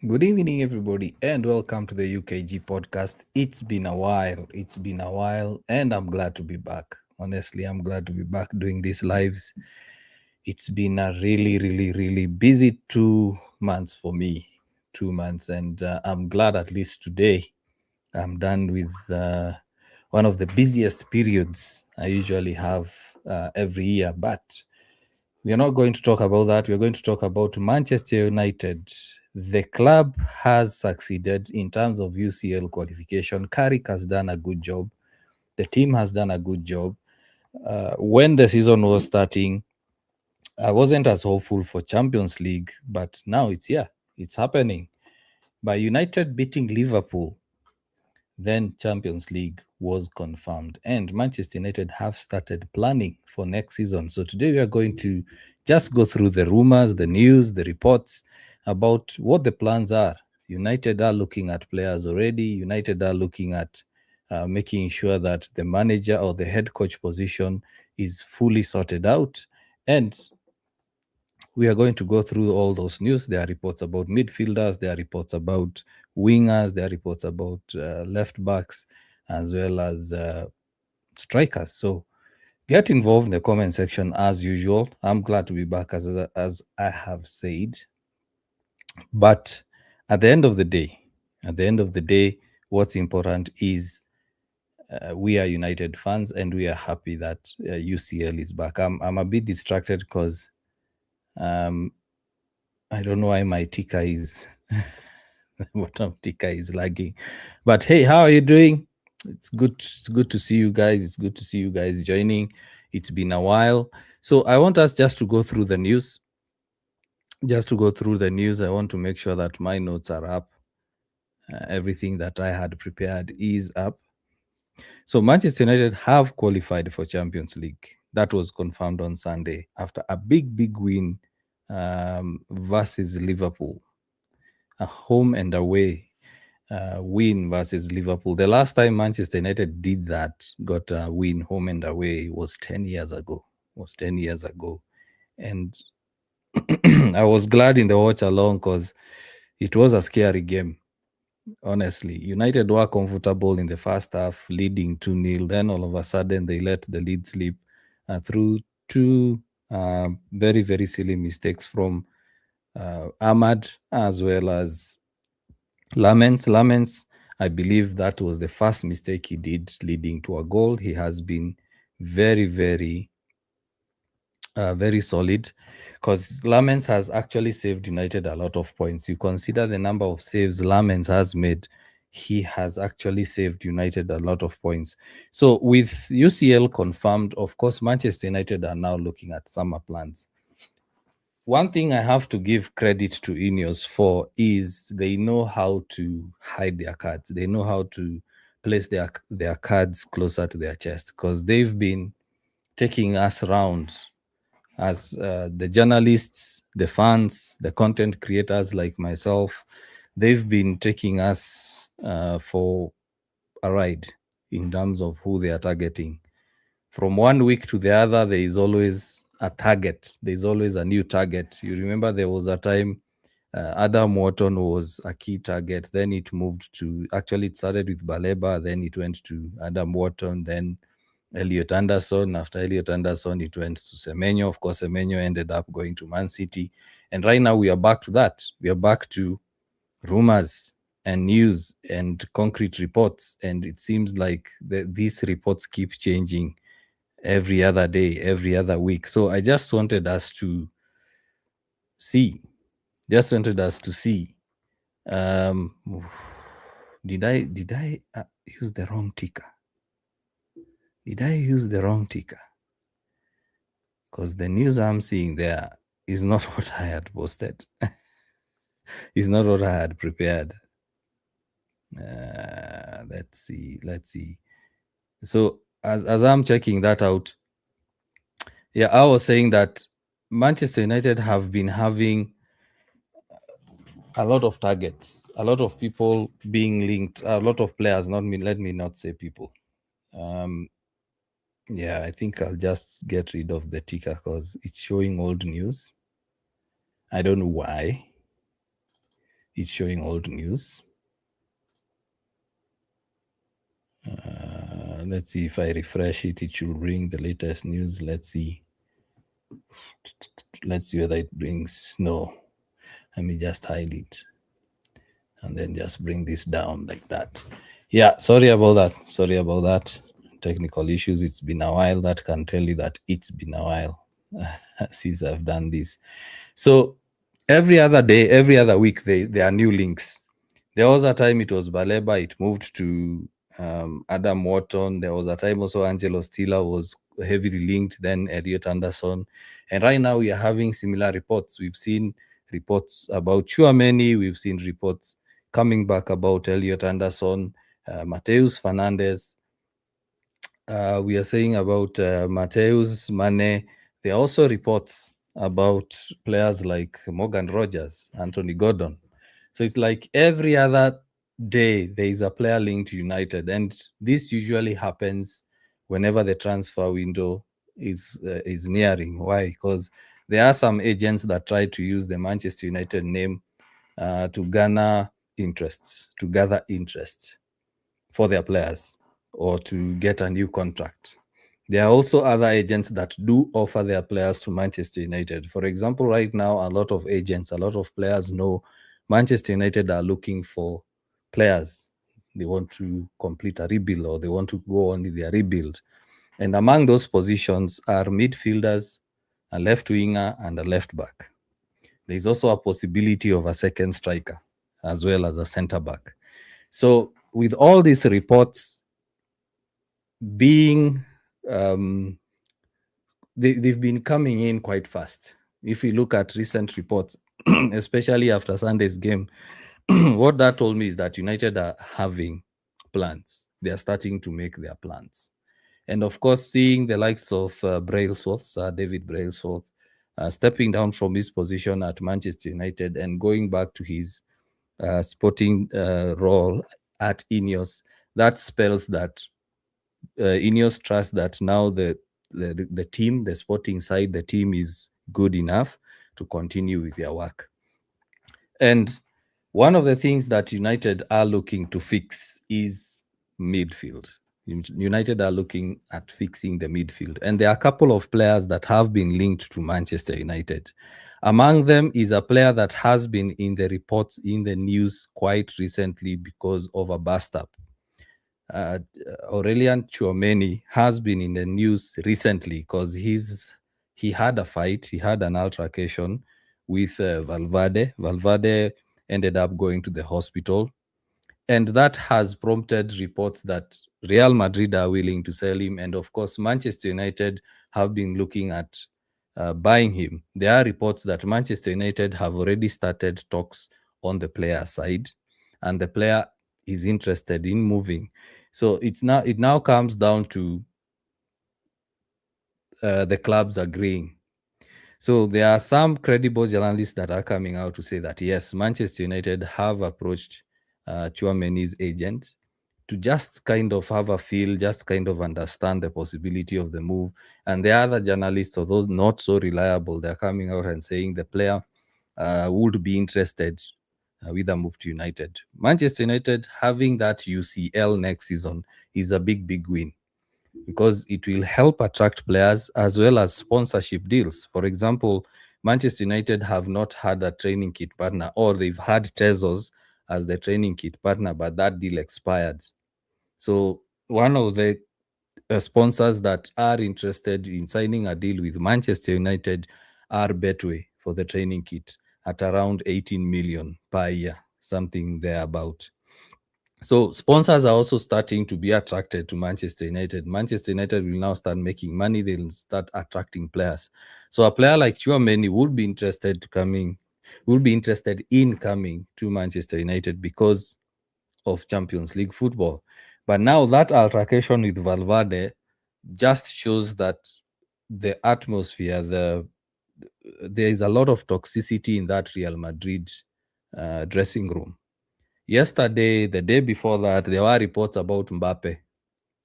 Good evening, everybody, and welcome to the UKG podcast. It's been a while. And I'm glad to be back. Honestly, I'm glad to be back doing these lives. It's been a really busy 2 months for me. 2 months, and I'm glad at least today I'm done with one of the busiest periods I usually have every year. But we are not going to talk about that. We're going to talk about Manchester United. The club has succeeded in terms of UCL qualification. Carrick has done a good job. The team has done a good job. When the season was starting, I wasn't as hopeful for Champions League, but now it's here. It's happening. By United beating Liverpool, then Champions League was confirmed, and Manchester United have started planning for next season. So today we are going to just go through the rumors, the news, the reports about what the plans are. United are looking at players already. United are looking at making sure that the manager or the head coach position is fully sorted out. And we are going to go through all those news. There are reports about midfielders, there are reports about wingers, there are reports about left backs, as well as strikers. So get involved in the comment section as usual. I'm glad to be back, as I have said. But at the end of the day, what's important is we are United fans and we are happy that UCL is back. I'm a bit distracted because um, I don't know why my ticker is bottom ticker is lagging. But hey, how are you doing? It's good to see you guys. It's good to see you guys joining. It's been a while. So I want us just to go through the news. I want to make sure that my notes are up. Everything that I had prepared is up. So Manchester United have qualified for Champions League. That was confirmed on Sunday after a big win versus Liverpool, a home and away win versus Liverpool. The last time Manchester United did that, got a win home and away, was 10 years ago. And I was glad in the watch along because it was a scary game. Honestly, United were comfortable in the first half, leading 2-0. Then all of a sudden, they let the lead slip through two very silly mistakes from Ahmad as well as Lamens, I believe that was the first mistake he did, leading to a goal. He has been very solid because Lamens has actually saved United a lot of points. You consider the number of saves Lamens has made, he has actually saved United a lot of points. So with UCL confirmed, of course, Manchester United are now looking at summer plans. One thing I have to give credit to Ineos for is they know how to hide their cards. They know how to place their cards closer to their chest because they've been taking us around as the journalists, the fans, the content creators like myself. They've been taking us for a ride in terms of who they are targeting. From one week to the other, there is always a target. There's always a new target. You remember there was a time Adam Wharton was a key target. Then it moved to, actually, it started with Baleba. Then it went to Adam Wharton. Then Elliot Anderson. After Elliot Anderson, it went to Semenyo. Of course, Semenyo ended up going to Man City. And right now, we are back to that. We are back to rumors and news and concrete reports. And it seems like these reports keep changing every other day, every other week. So I just wanted us to see. Um, did I use the wrong ticker? Because the news I'm seeing there is not what I had posted. Is not what I had prepared. Let's see. So as I'm checking that out, yeah, I was saying that Manchester United have been having a lot of targets, a lot of people being linked, a lot of players. Let me not say people. Yeah, I think I'll just get rid of the ticker because it's showing old news. I don't know why. It's showing old news. Let's see if I refresh it, it should bring the latest news. Let's see. Let's see whether it brings. No. Let me just hide it and then just bring this down like that. Yeah, sorry about that. Sorry about that. Technical issues. It's been a while. That can tell you that it's been a while since I've done this. So every other day, every other week, there are new links. There was a time it was Baleba, it moved to Adam Wharton. There was a time also Angelo Stiller was heavily linked, then Elliot Anderson. And right now we are having similar reports. We've seen reports about Chouameni. We've seen reports coming back about Elliot Anderson, Mateus Fernandez. We are saying about Mateus Mane. There are also reports about players like Morgan Rogers, Anthony Gordon. So it's like every other day there is a player linked to United, and this usually happens whenever the transfer window is nearing. Why? Because there are some agents that try to use the Manchester United name to gather interest for their players or to get a new contract. There are also other agents that do offer their players to Manchester United. For example, right now, a lot of agents, a lot of players know Manchester United are looking for players. They want to complete a rebuild or they want to go on with their rebuild. And among those positions are midfielders, a left winger, and a left back. There is also a possibility of a second striker as well as a centre back. So, with all these reports being they've been coming in quite fast. If we look at recent reports, especially after Sunday's game, what that told me is that United are having plans. They are starting to make their plans. And of course, seeing the likes of Brailsworth, Sir David Brailsworth, stepping down from his position at Manchester United and going back to his sporting role at Ineos, that spells that Ineos trust that now the team, the sporting side, the team is good enough to continue with their work. And one of the things that United are looking to fix is midfield. United are looking at fixing the midfield. And there are a couple of players that have been linked to Manchester United. Among them is a player that has been in the reports in the news quite recently because of a bust up. Aurelian Chouameni has been in the news recently because he had a fight, he had an altercation with Valverde. Valverde ended up going to the hospital, and that has prompted reports that Real Madrid are willing to sell him, and of course Manchester United have been looking at buying him. There are reports that Manchester United have already started talks on the player side, and the player is interested in moving. So it now comes down to the clubs agreeing. So there are some credible journalists that are coming out to say that yes, Manchester United have approached Chouameni's agent to just kind of have a feel, just kind of understand the possibility of the move. And the other journalists, although not so reliable, they're coming out and saying the player would be interested with a move to United. Manchester United having that UCL next season is a big win because it will help attract players as well as sponsorship deals. For example, Manchester United have not had a training kit partner, or they've had Tezos as the training kit partner, but that deal expired. So one of the sponsors that are interested in signing a deal with Manchester United are Betway for the training kit at around 18 million per year, something thereabout. So sponsors are also starting to be attracted to Manchester United. Manchester United will now start making money. They'll start attracting players. So a player like Chouameni would be interested in coming to Manchester United because of Champions League football. But now that altercation with Valverde just shows that the atmosphere, there is a lot of toxicity in that Real Madrid dressing room. Yesterday, the day before that, there were reports about Mbappe.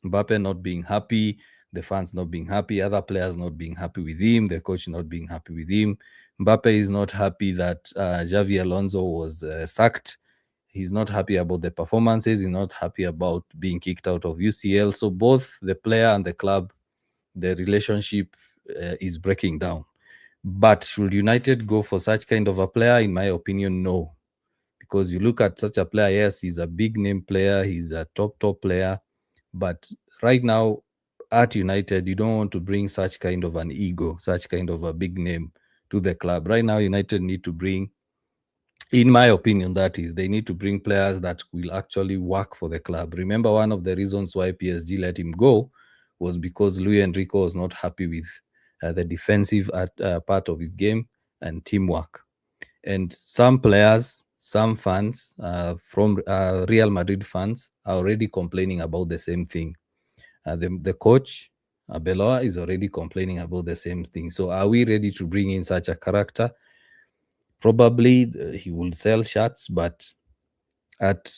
Mbappe not being happy, the fans not being happy, other players not being happy with him, the coach not being happy with him Mbappe is not happy that Xavi Alonso was sacked. He's not happy about the performances. He's not happy about being kicked out of UCL. So both the player and the club, the relationship is breaking down. But should United go for such kind of a player? In my opinion, no. Because you look at such a player, yes, he's a big name player. He's a top player. But right now at United, you don't want to bring such kind of an ego, such kind of a big name to the club. Right now, United need to bring, in my opinion, that is, they need to bring players that will actually work for the club. Remember, one of the reasons why PSG let him go was because Luis Enrique was not happy with the defensive part of his game and teamwork. And some players, some fans from Real Madrid fans are already complaining about the same thing. The coach, Beloa, is already complaining about the same thing. So are we ready to bring in such a character? Probably he will sell shirts, but at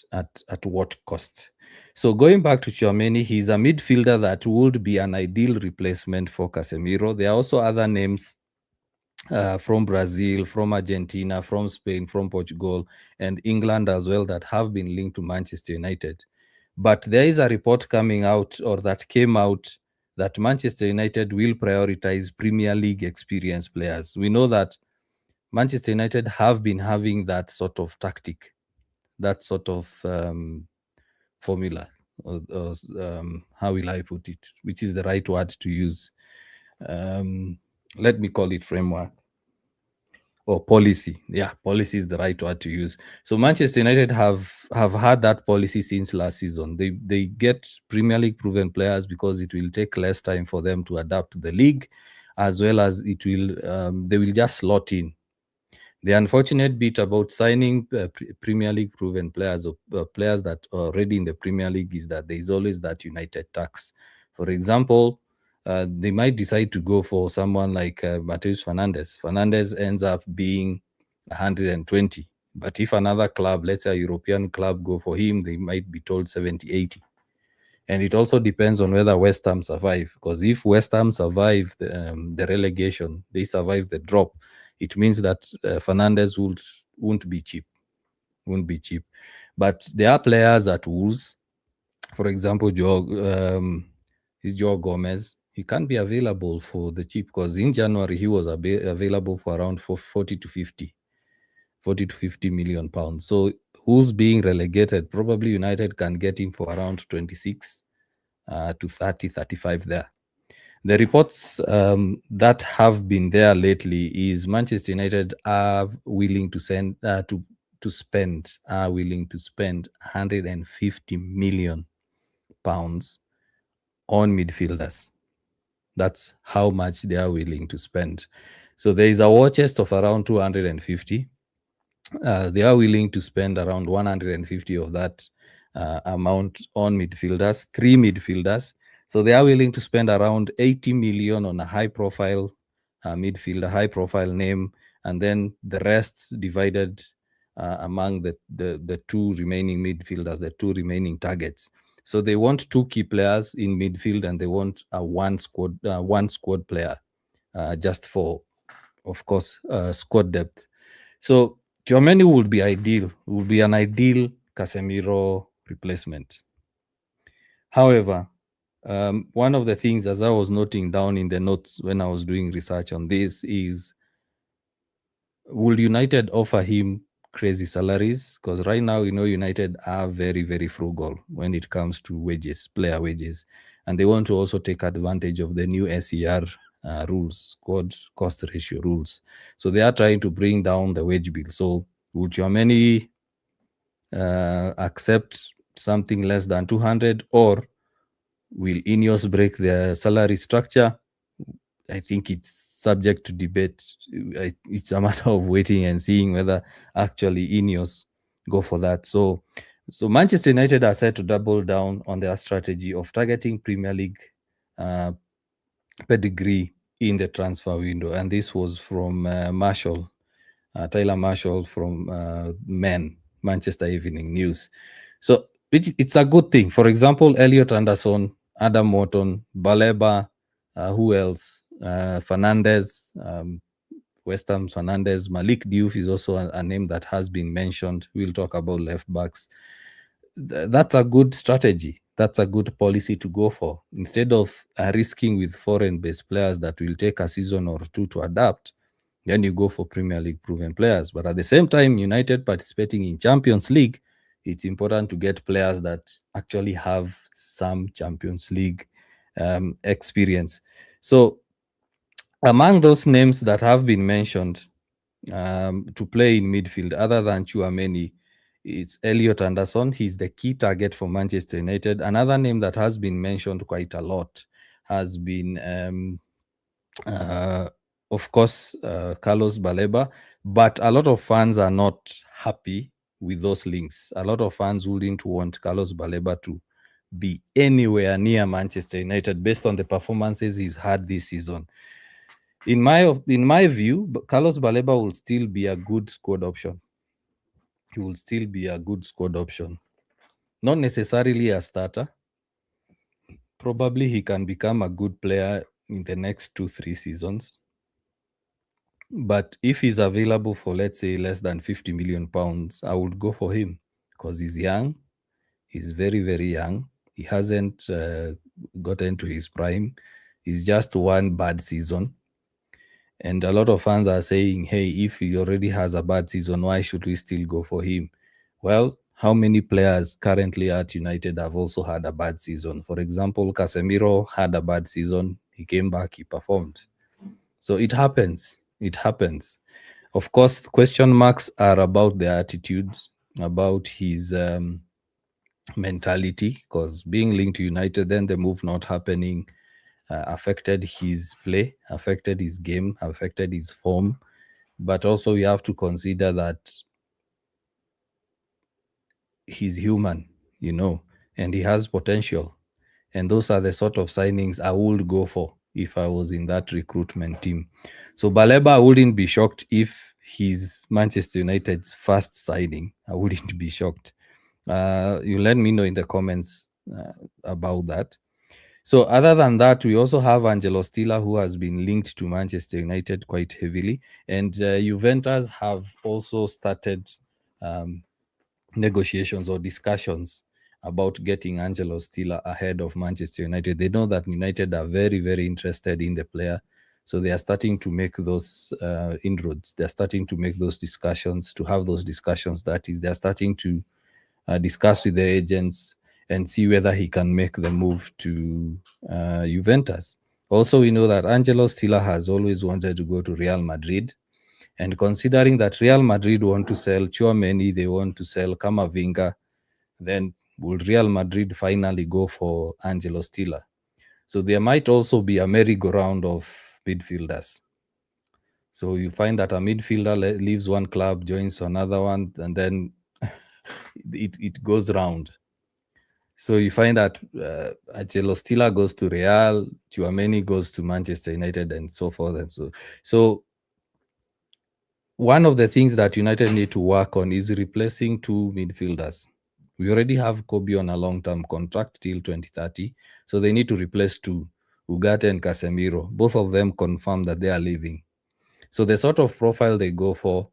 what cost? So going back to Tchouaméni, he's a midfielder that would be an ideal replacement for Casemiro. There are also other names from Brazil, from Argentina, from Spain, from Portugal, and England as well that have been linked to Manchester United. But there is a report coming out, or that came out, that Manchester United will prioritize Premier League experienced players. We know that Manchester United have been having that sort of tactic, that sort of formula, or how will I put it, which is the right word to use. Let me call it framework or policy. Yeah, policy is the right word to use. So Manchester United have had that policy since last season. They get Premier League proven players because it will take less time for them to adapt to the league, as well as it will they will just slot in. The unfortunate bit about signing Premier League proven players, or players that are already in the Premier League, is that there is always that United tax. For example, they might decide to go for someone like Mateus Fernandes. Fernandes ends up being 120. But if another club, let's say a European club, go for him, they might be told 70, 80. And it also depends on whether West Ham survive. Because if West Ham survive the relegation, they survive the drop, it means that Fernandes won't be cheap. Won't be cheap. But there are players at Wolves, for example, Joe Gomez. He can't be available for the cheap because in January he was available for around 40 to 50 million pounds. So who's being relegated? Probably United can get him for around 26 to 30, 35 there. The reports that have been there lately is Manchester United are willing to spend 150 million pounds on midfielders. That's how much they are willing to spend. So there is a war chest of around 250. They are willing to spend around 150 of that amount on midfielders, 3 midfielders. So they are willing to spend around 80 million on a high-profile midfielder, high-profile name, and then the rest divided among the two remaining midfielders, the two remaining targets. So they want 2 key players in midfield, and they want a one squad player, just for, of course, squad depth. So Tchouaméni would be an ideal Casemiro replacement. However, one of the things, as I was noting down in the notes when I was doing research on this, is will United offer him crazy salaries? Because right now, United are very, very frugal when it comes to wages, player wages. And they want to also take advantage of the new SER rules, squad cost ratio rules. So they are trying to bring down the wage bill. So would Tchouaméni accept something less than 200, or will Ineos break their salary structure? I think it's subject to debate. It's a matter of waiting and seeing whether actually Ineos go for that. So Manchester United are set to double down on their strategy of targeting Premier League pedigree in the transfer window. And this was from Tyler Marshall from Manchester Evening News. So it's a good thing. For example, Elliot Anderson, Adam Morton, Baleba, who else? Fernandes, West Ham's Fernandez. Malik Diouf is also a name that has been mentioned. We'll talk about left backs. That's a good strategy. That's a good policy to go for. Instead of risking with foreign-based players that will take a season or two to adapt, then you go for Premier League proven players. But at the same time, United participating in Champions League, it's important to get players that actually have some Champions League experience. So among those names that have been mentioned to play in midfield, other than Chouameni, it's Elliot Anderson. He's the key target for Manchester United. Another name that has been mentioned quite a lot has been, of course, Carlos Baleba. But a lot of fans are not happy with those links. A lot of fans wouldn't want Carlos Baleba to be anywhere near Manchester United based on the performances he's had this season. In my view, Carlos Baleba will still be a good squad option. He will still be a good squad option. Not necessarily a starter. Probably he can become a good player in the next 2-3 seasons. But if he's available for, let's say, less than 50 million pounds, I would go for him because he's young. He's very, very young. He hasn't gotten to his prime. He's just one bad season. And a lot of fans are saying, hey, if he already has a bad season, why should we still go for him? Well, how many players currently at United have also had a bad season? For example, Casemiro had a bad season. He came back, he performed. So it happens. It happens. Of course, question marks are about the attitudes, about his mentality, because being linked to United, then the move not happening affected his play, affected his game, affected his form. But also you have to consider that he's human, and he has potential. And those are the sort of signings I would go for if I was in that recruitment team. So Baleba, I wouldn't be shocked if he's Manchester United's first signing. I wouldn't be shocked. You let me know in the comments about that. So other than that, we also have Angelo Stiller, who has been linked to Manchester United quite heavily. And Juventus have also started negotiations or discussions about getting Angelo Stiller ahead of Manchester United. They know that United are very, very interested in the player. So they are starting to make those inroads. They're starting to make those discussions, to have those discussions. That is, they're starting to discuss with the agents and see whether he can make the move to Juventus. Also, we know that Angelo Stiller has always wanted to go to Real Madrid. And considering that Real Madrid want to sell Chouameni, they want to sell Camavinga, then will Real Madrid finally go for Angelo Stiller? So there might also be a merry-go-round of midfielders. So you find that a midfielder leaves one club, joins another one, and then it goes round. So you find that Angelo Stiller goes to Real, Chouameni goes to Manchester United, and so forth and so. One of the things that United need to work on is replacing two midfielders. We already have Kobe on a long-term contract till 2030, so they need to replace two, Ugarte and Casemiro. Both of them confirmed that they are leaving. So the sort of profile they go for,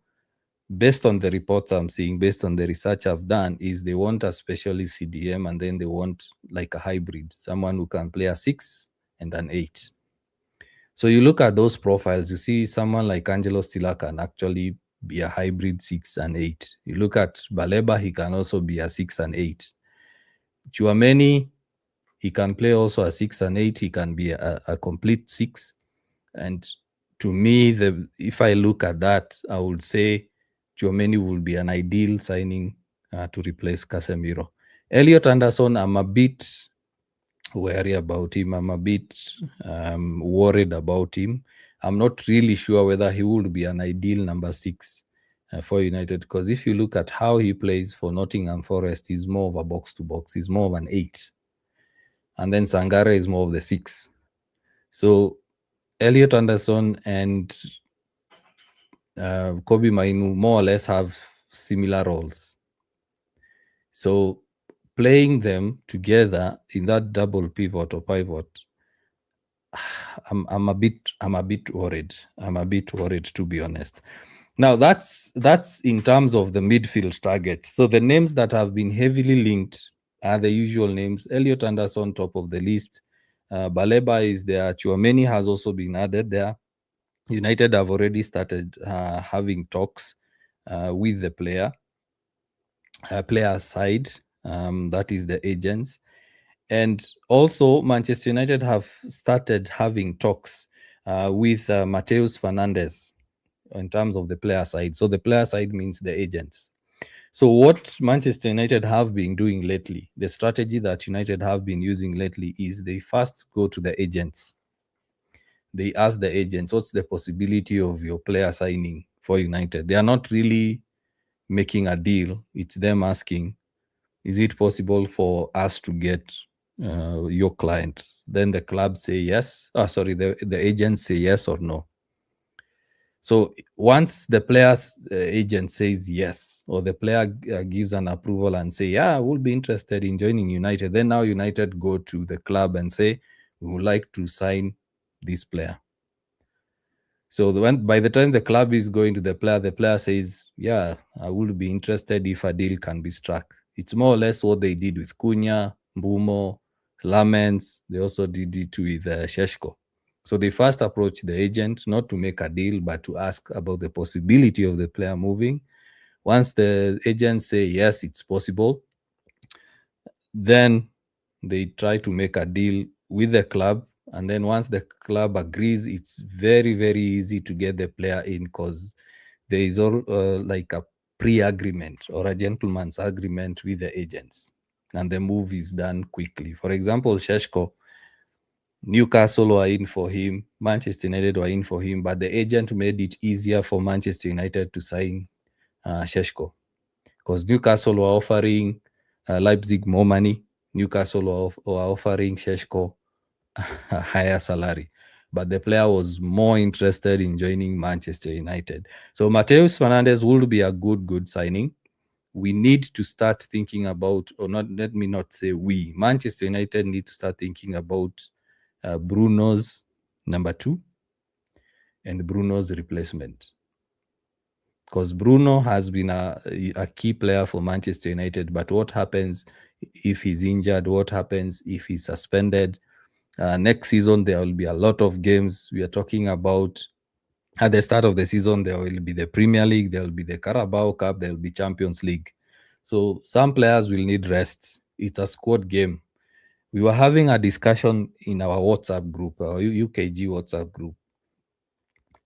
based on the reports I'm seeing, based on the research I've done, is they want a specialist CDM, and then they want like a hybrid, someone who can play a 6 and an 8. So you look at those profiles, you see someone like Angelo Stiller can actually be a hybrid 6 and 8. You look at Baleba, he can also be a 6 and 8. Chouameni, he can play also a 6 and 8. He can be a complete 6. And to me, if I look at that, I would say Chouameni will be an ideal signing to replace Casemiro. Elliot Anderson, I'm a bit wary about him. I'm a bit worried about him. I'm not really sure whether he would be an ideal number 6 for United, because if you look at how he plays for Nottingham Forest, he's more of a box-to-box. He's more of an 8. And then Sangare is more of the 6. So Elliot Anderson and Kobe Mainu more or less have similar roles. So playing them together in that double pivot or pivot I'm a bit worried. I'm a bit worried, to be honest. Now that's in terms of the midfield target. So the names that have been heavily linked are the usual names. Elliot Anderson, top of the list. Baleba is there. Chouameni has also been added there. United have already started having talks with the player side. That is the agents. And also, Manchester United have started having talks with Mateus Fernandes in terms of the player side. So the player side means the agents. So what Manchester United have been doing lately, the strategy that United have been using lately is they first go to the agents. They ask the agents, what's the possibility of your player signing for United? They are not really making a deal. It's them asking, is it possible for us to get your client? Then the club say yes. The agents say yes or no. So once the player's agent says yes, or the player gives an approval and say, yeah, we'll be interested in joining United, then now United go to the club and say, we would like to sign this player. So by the time the club is going to the player says, yeah, I would be interested if a deal can be struck. It's more or less what they did with Cunha, Mbumo, Lamens. They also did it with Sheshko. So they first approached the agent, not to make a deal, but to ask about the possibility of the player moving. Once the agent say, yes, it's possible, then they try to make a deal with the club. And then once the club agrees, it's very, very easy to get the player in because there is all like a pre-agreement or a gentleman's agreement with the agents. And the move is done quickly. For example, Sheshko, Newcastle were in for him, Manchester United were in for him, but the agent made it easier for Manchester United to sign Sheshko because Newcastle were offering Leipzig more money. Newcastle were offering Sheshko a higher salary, but the player was more interested in joining Manchester United. So Mateus Fernandes would be a good signing. We need to start thinking about, or not, let me not say we, Manchester United need to start thinking about Bruno's number 2 and Bruno's replacement. Because Bruno has been a key player for Manchester United, but what happens if he's injured? What happens if he's suspended? Next season, there will be a lot of games. We are talking about at the start of the season, there will be the Premier League, there will be the Carabao Cup, there will be Champions League. So some players will need rest. It's a squad game. We were having a discussion in our WhatsApp group, our UKG WhatsApp group,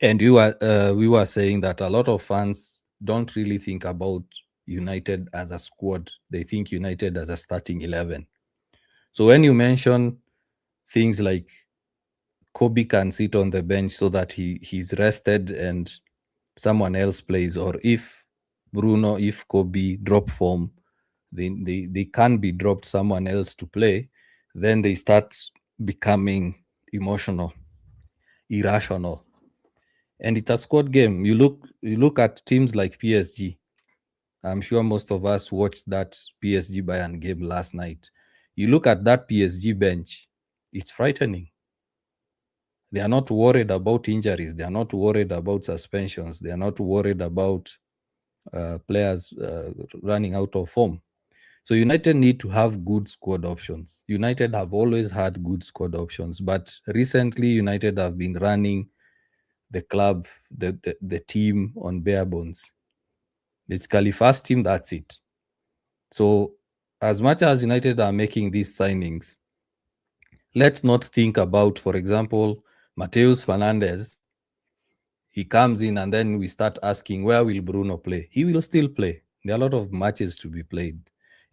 and we were saying that a lot of fans don't really think about United as a squad. They think United as a starting 11. So when you mention things like Kobe can sit on the bench so that he's rested and someone else plays, or if Kobe drop form, they can be dropped someone else to play, then they start becoming emotional, irrational. And it's a squad game. You look at teams like PSG. I'm sure most of us watched that PSG Bayern game last night. You look at that PSG bench, it's frightening. They are not worried about injuries. They are not worried about suspensions. They are not worried about players running out of form. So United need to have good squad options. United have always had good squad options, but recently United have been running the club, the team on bare bones. Basically, first team, that's it. So as much as United are making these signings, let's not think about, for example, Mateus Fernandes. He comes in and then we start asking, where will Bruno play? He will still play. There are a lot of matches to be played.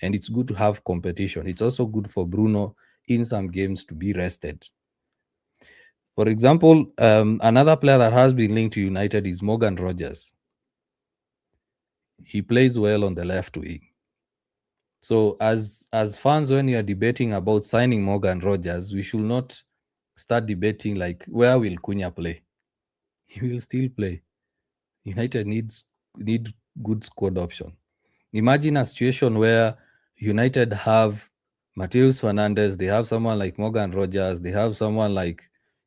And it's good to have competition. It's also good for Bruno in some games to be rested. For example, another player that has been linked to United is Morgan Rogers. He plays well on the left wing. So as fans, when you are debating about signing Morgan Rogers, we should not start debating like, where will Cunha play? He will still play. United need good squad option. Imagine a situation where United have Mateus Fernandes, they have someone like Morgan Rogers, they have someone like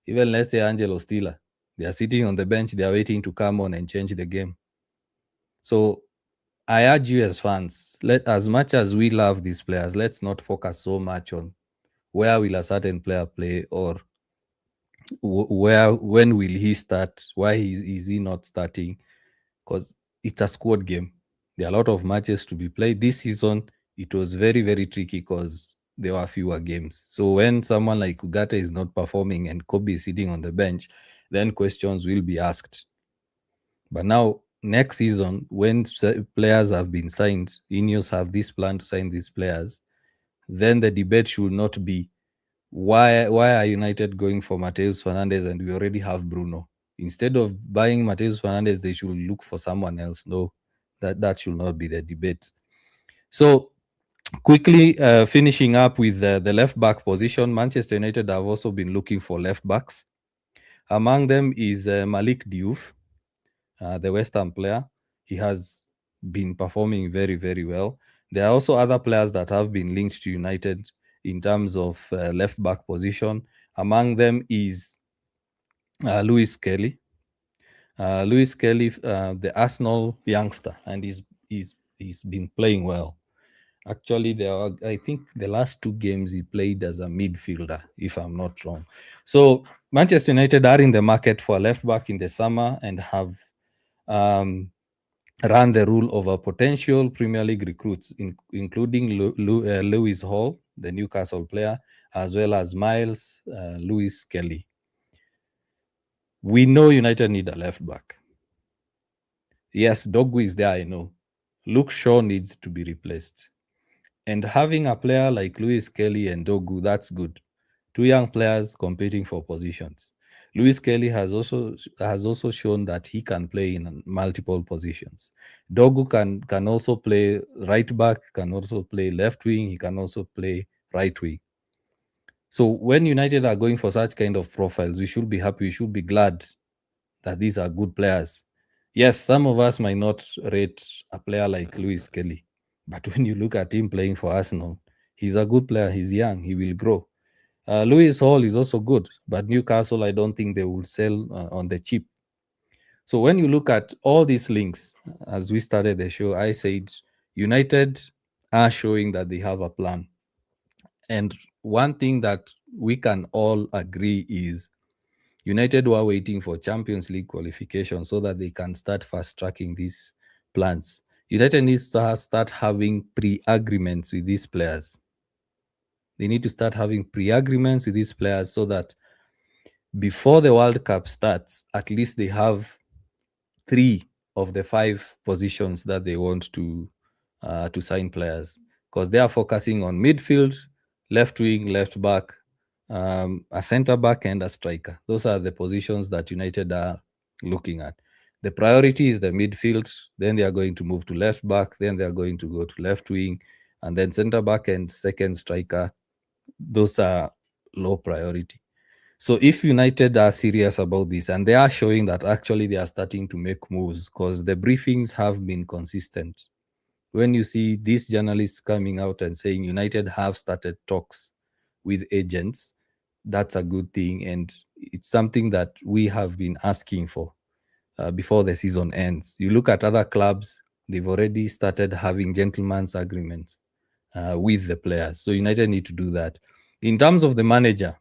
Even let's say Angelo Stiller, they are sitting on the bench, they are waiting to come on and change the game. So I urge you as fans, let as much as we love these players, let's not focus so much on where will a certain player play or where when will he start, why is he not starting, because it's a squad game. There are a lot of matches to be played this season. It was very very tricky because there were fewer games. So when someone like Ugarte is not performing and Kobe is sitting on the bench, then questions will be asked. But now next season, when players have been signed, Ineos have this plan to sign these players, then the debate should not be why are United going for Mateus Fernandez and we already have Bruno? Instead of buying Mateus Fernandez, they should look for someone else. No, that should not be the debate. So quickly finishing up with the left back position, Manchester United have also been looking for left backs. Among them is Malik Diouf, the West Ham player. He has been performing very, very well. There are also other players that have been linked to United in terms of left back position. Among them is Lewis Kelly. Lewis Kelly, the Arsenal youngster, and he's been playing well. Actually, I think the last two games he played as a midfielder, if I'm not wrong. So Manchester United are in the market for a left back in the summer and have um, run the rule over potential Premier League recruits, including Lewis Hall, the Newcastle player, as well as Miles Lewis Kelly. We know United need a left back. Yes, Dogu is there, I know. Luke Shaw needs to be replaced. And having a player like Lewis Kelly and Dogu, that's good. Two young players competing for positions. Lewis Kelly has also shown that he can play in multiple positions. Dogu can also play right back, can also play left wing, he can also play right wing. So when United are going for such kind of profiles, we should be happy, we should be glad that these are good players. Yes, some of us might not rate a player like Lewis Kelly, but when you look at him playing for Arsenal, he's a good player, he's young, he will grow. Lewis Hall is also good, but Newcastle, I don't think they will sell on the cheap. So when you look at all these links, as we started the show, I said United are showing that they have a plan. And one thing that we can all agree is United were waiting for Champions League qualification so that they can start fast tracking these plans. United needs to start having pre-agreements with these players. They need to start having pre-agreements with these players so that before the World Cup starts, at least they have 3 of the 5 positions that they want to sign players, because they are focusing on midfield, left wing, left back, a center back, and a striker. Those are the positions that United are looking at. The priority is the midfield, then they are going to move to left back, then they are going to go to left wing, and then center back and second striker. Those are low priority. So if United are serious about this, and they are showing that actually they are starting to make moves, because the briefings have been consistent. When you see these journalists coming out and saying United have started talks with agents, that's a good thing. And it's something that we have been asking for before the season ends. You look at other clubs, they've already started having gentleman's agreements with the players. So United need to do that. In terms of the manager,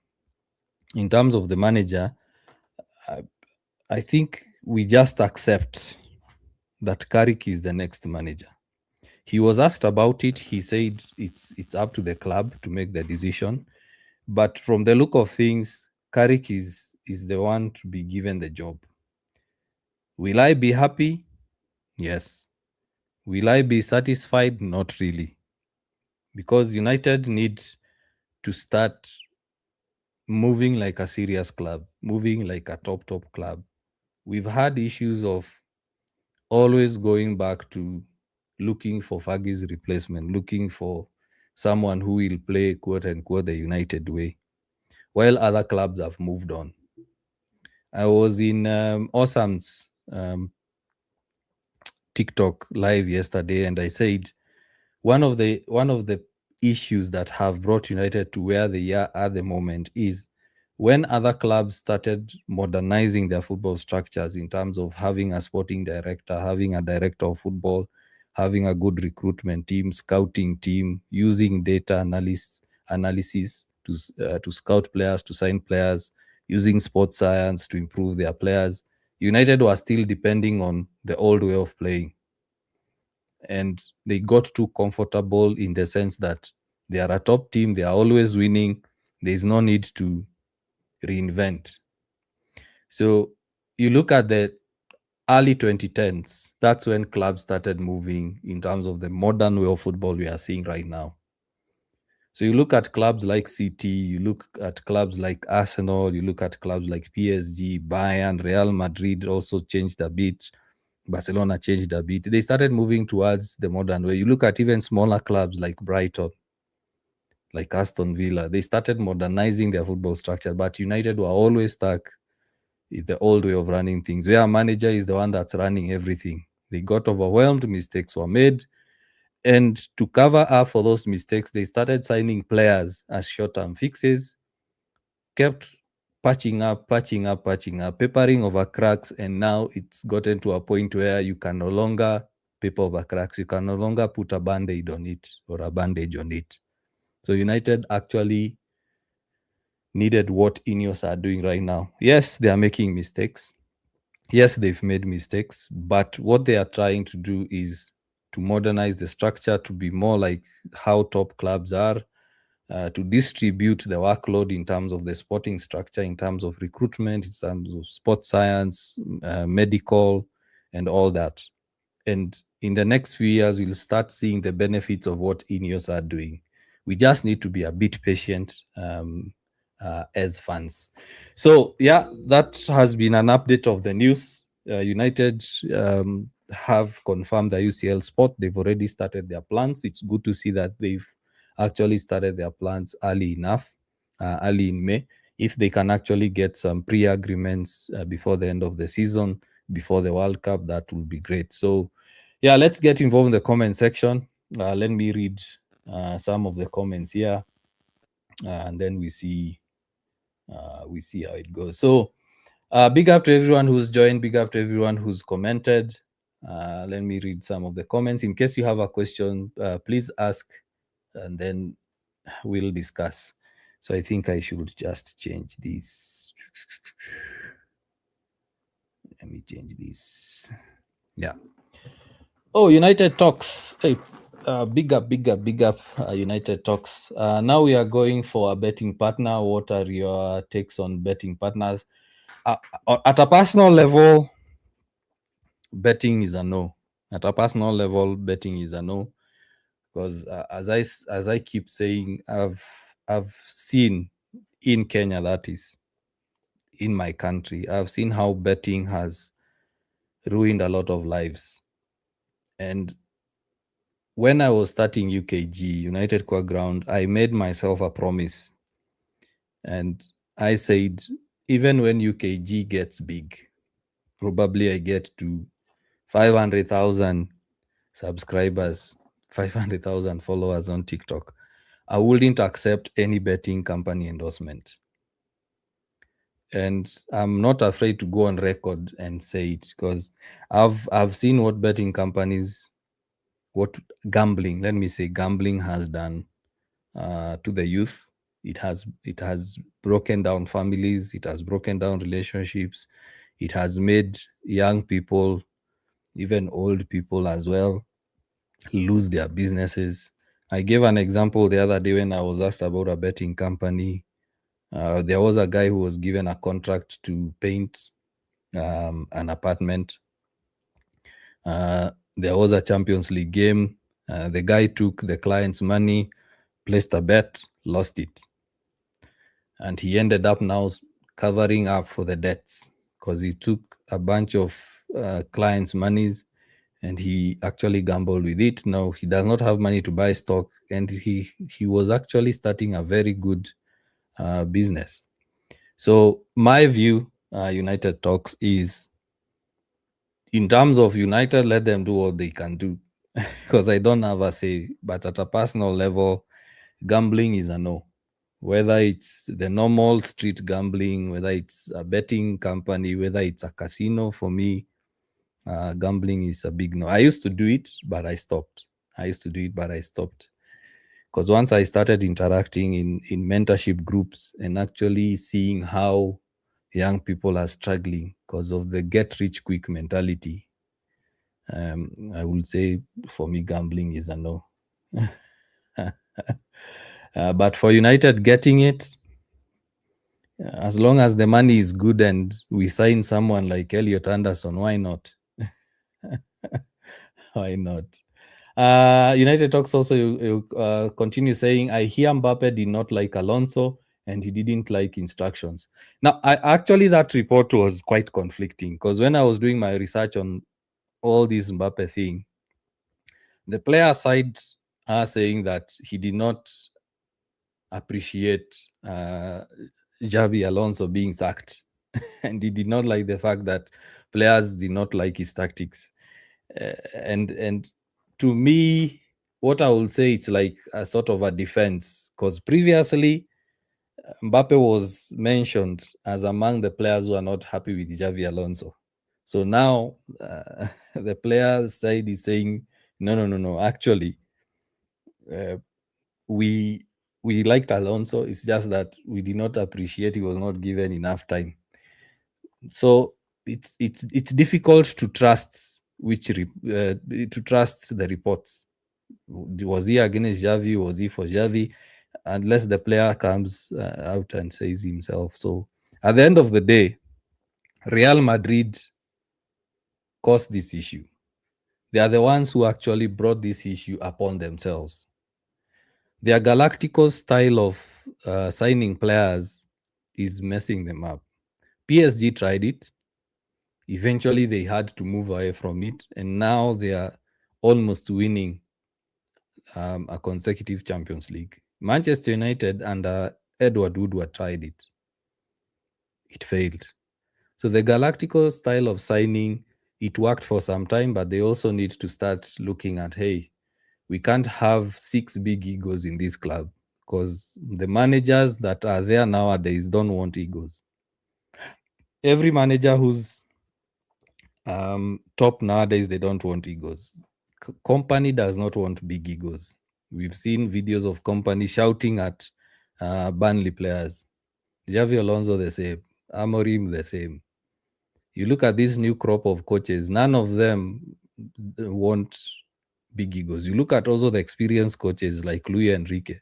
I think we just accept that Carrick is the next manager. He was asked about it. He said it's up to the club to make the decision. But from the look of things, Carrick is the one to be given the job. Will I be happy? Yes. Will I be satisfied? Not really. Because United need to start moving like a serious club, moving like a top club. We've had issues of always going back to looking for Fergie's replacement, looking for someone who will play quote unquote the United way, while other clubs have moved on. I was in Awesome's TikTok live yesterday, and I said one of the issues that have brought United to where they are at the moment is When other clubs started modernizing their football structures in terms of having a sporting director, having a director of football, having a good recruitment team, scouting team, using data analysis to scout players, to sign players, using sports science to improve their players, United were still depending on the old way of playing. And they got too comfortable in the sense that they are a top team, they are always winning. There is no need to reinvent. So you look at the early 2010s, that's when clubs started moving in terms of the modern way of football we are seeing right now. So you look at clubs like City, you look at clubs like Arsenal, you look at clubs like PSG, Bayern, Real Madrid also changed a bit. Barcelona changed a bit. They started moving towards the modern way. You look at even smaller clubs like Brighton, like Aston Villa. They started modernizing their football structure, but United were always stuck in the old way of running things, where a manager is the one that's running everything. They got overwhelmed, mistakes were made. And to cover up for those mistakes, they started signing players as short term fixes, kept patching up, papering over cracks. And now it's gotten to a point where you can no longer paper over cracks. You can no longer put a band aid on it or a bandage on it. So United actually needed what Ineos are doing right now. Yes, they are making mistakes. Yes, they've made mistakes, but what they are trying to do is to modernize the structure to be more like how top clubs are, to distribute the workload in terms of the sporting structure, in terms of recruitment, in terms of sports science, medical, and all that. And in the next few years, we'll start seeing the benefits of what Ineos are doing. We just need to be a bit patient as fans. So, yeah, that has been an update of the news. United have confirmed the UCL spot. They've already started their plans. It's good to see that they've actually started their plans early enough, early in May. If they can actually get some pre-agreements before the end of the season, before the World Cup, that will be great. So, yeah, let's get involved in the comment section. Let me read some of the comments here, and then we see how it goes. So, big up to everyone who's joined. Big up to everyone who's commented. Let me read some of the comments. In case you have a question, please ask, and then we'll discuss. So I think I should just change this. Let me change this. Yeah. Oh, United Talks. Hey, big up, United Talks. Now we are going for a betting partner. What are your takes on betting partners? At a personal level, betting is a no. At a personal level, betting is a no, because as I keep saying, I've seen in Kenya, that is in my country, I've seen how betting has ruined a lot of lives. And when I was starting UKG, United Core Ground, I made myself a promise. And I said, even when UKG gets big, probably I get to 500,000 subscribers, 500,000 followers on TikTok, I wouldn't accept any betting company endorsement. And I'm not afraid to go on record and say it, because I've seen what betting companies, what gambling, let me say gambling has done to the youth. It has broken down families. It has broken down relationships. It has made young people, even old people as well, lose their businesses. I gave an example the other day when I was asked about a betting company. There was a guy who was given a contract to paint an apartment. There was a Champions League game. The guy took the client's money, placed a bet, lost it. And he ended up now covering up for the debts, because he took a bunch of clients' monies and he actually gambled with it. Now he does not have money to buy stock, and he was actually starting a very good business. So my view, United Talks, is in terms of United, let them do what they can do, because I don't have a say. But at a personal level, gambling is a no. whether it's the normal street gambling, whether it's a betting company, whether it's a casino. For me, gambling is a big no. I used to do it, but I stopped. Because once I started interacting in mentorship groups and actually seeing how young people are struggling because of the get rich quick mentality, I would say for me, gambling is a no. But for United getting it, as long as the money is good and we sign someone like Elliot Anderson, why not? Why not? United Talks also continue saying, I hear Mbappe did not like Alonso and he didn't like instructions. Now, actually, that report was quite conflicting because when I was doing my research on all this Mbappe thing, the player side are saying that he did not appreciate Xavi Alonso being sacked, and he did not like the fact that players did not like his tactics. And to me, what I will say, it's like a sort of a defense because previously Mbappe was mentioned as among the players who are not happy with Xavi Alonso. So now the player side is saying, no. Actually, uh, we liked Alonso. It's just that we did not appreciate he was not given enough time. So it's difficult to trust to trust the reports. Was he against Xavi? Was he for Xavi? Unless the player comes out and says himself. So at the end of the day, Real Madrid caused this issue. They are the ones who actually brought this issue upon themselves. Their Galacticos style of signing players is messing them up. PSG tried it. Eventually, they had to move away from it, and now they are almost winning a consecutive Champions League. Manchester United under Edward Woodward tried it. It failed. So the Galacticos style of signing, it worked for some time, but they also need to start looking at, hey, we can't have 6 big egos in this club because the managers that are there nowadays don't want egos. Every manager who's top nowadays, they don't want egos. Company does not want big egos. We've seen videos of company shouting at Burnley players. Javi Alonso the same. Amorim the same. You look at this new crop of coaches, none of them want big egos. You look at also the experienced coaches like Luis Enrique,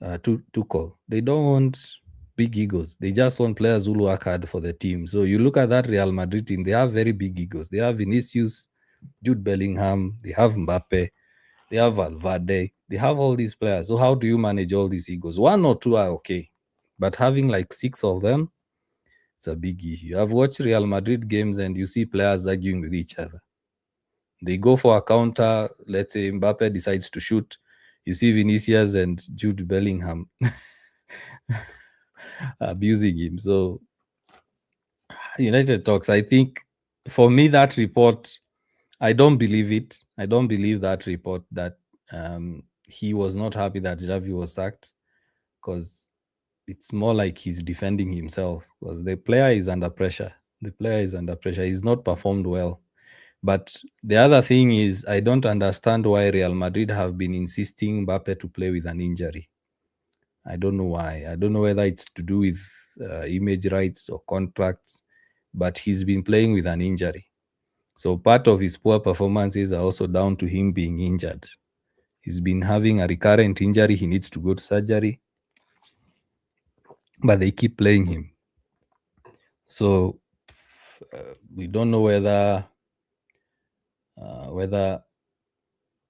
Tuchel. They don't want big egos. They just want players who work hard for the team. So you look at that Real Madrid team, they have very big egos. They have Vinicius, Jude Bellingham, they have Mbappe, they have Valverde, they have all these players. So how do you manage all these egos? 1 or 2 are okay, but having like 6 of them, it's a big issue. I've watched Real Madrid games and you see players arguing with each other. They go for a counter. Let's say Mbappe decides to shoot. You see Vinicius and Jude Bellingham abusing him. So United Talks, I think for me, that report, I don't believe it. I don't believe that report that he was not happy that Xavi was sacked, because it's more like he's defending himself because the player is under pressure. He's not performed well. But the other thing is, I don't understand why Real Madrid have been insisting Mbappe to play with an injury. I don't know why. I don't know whether it's to do with image rights or contracts, but he's been playing with an injury. So part of his poor performances are also down to him being injured. He's been having a recurrent injury. He needs to go to surgery, but they keep playing him. So we don't know whether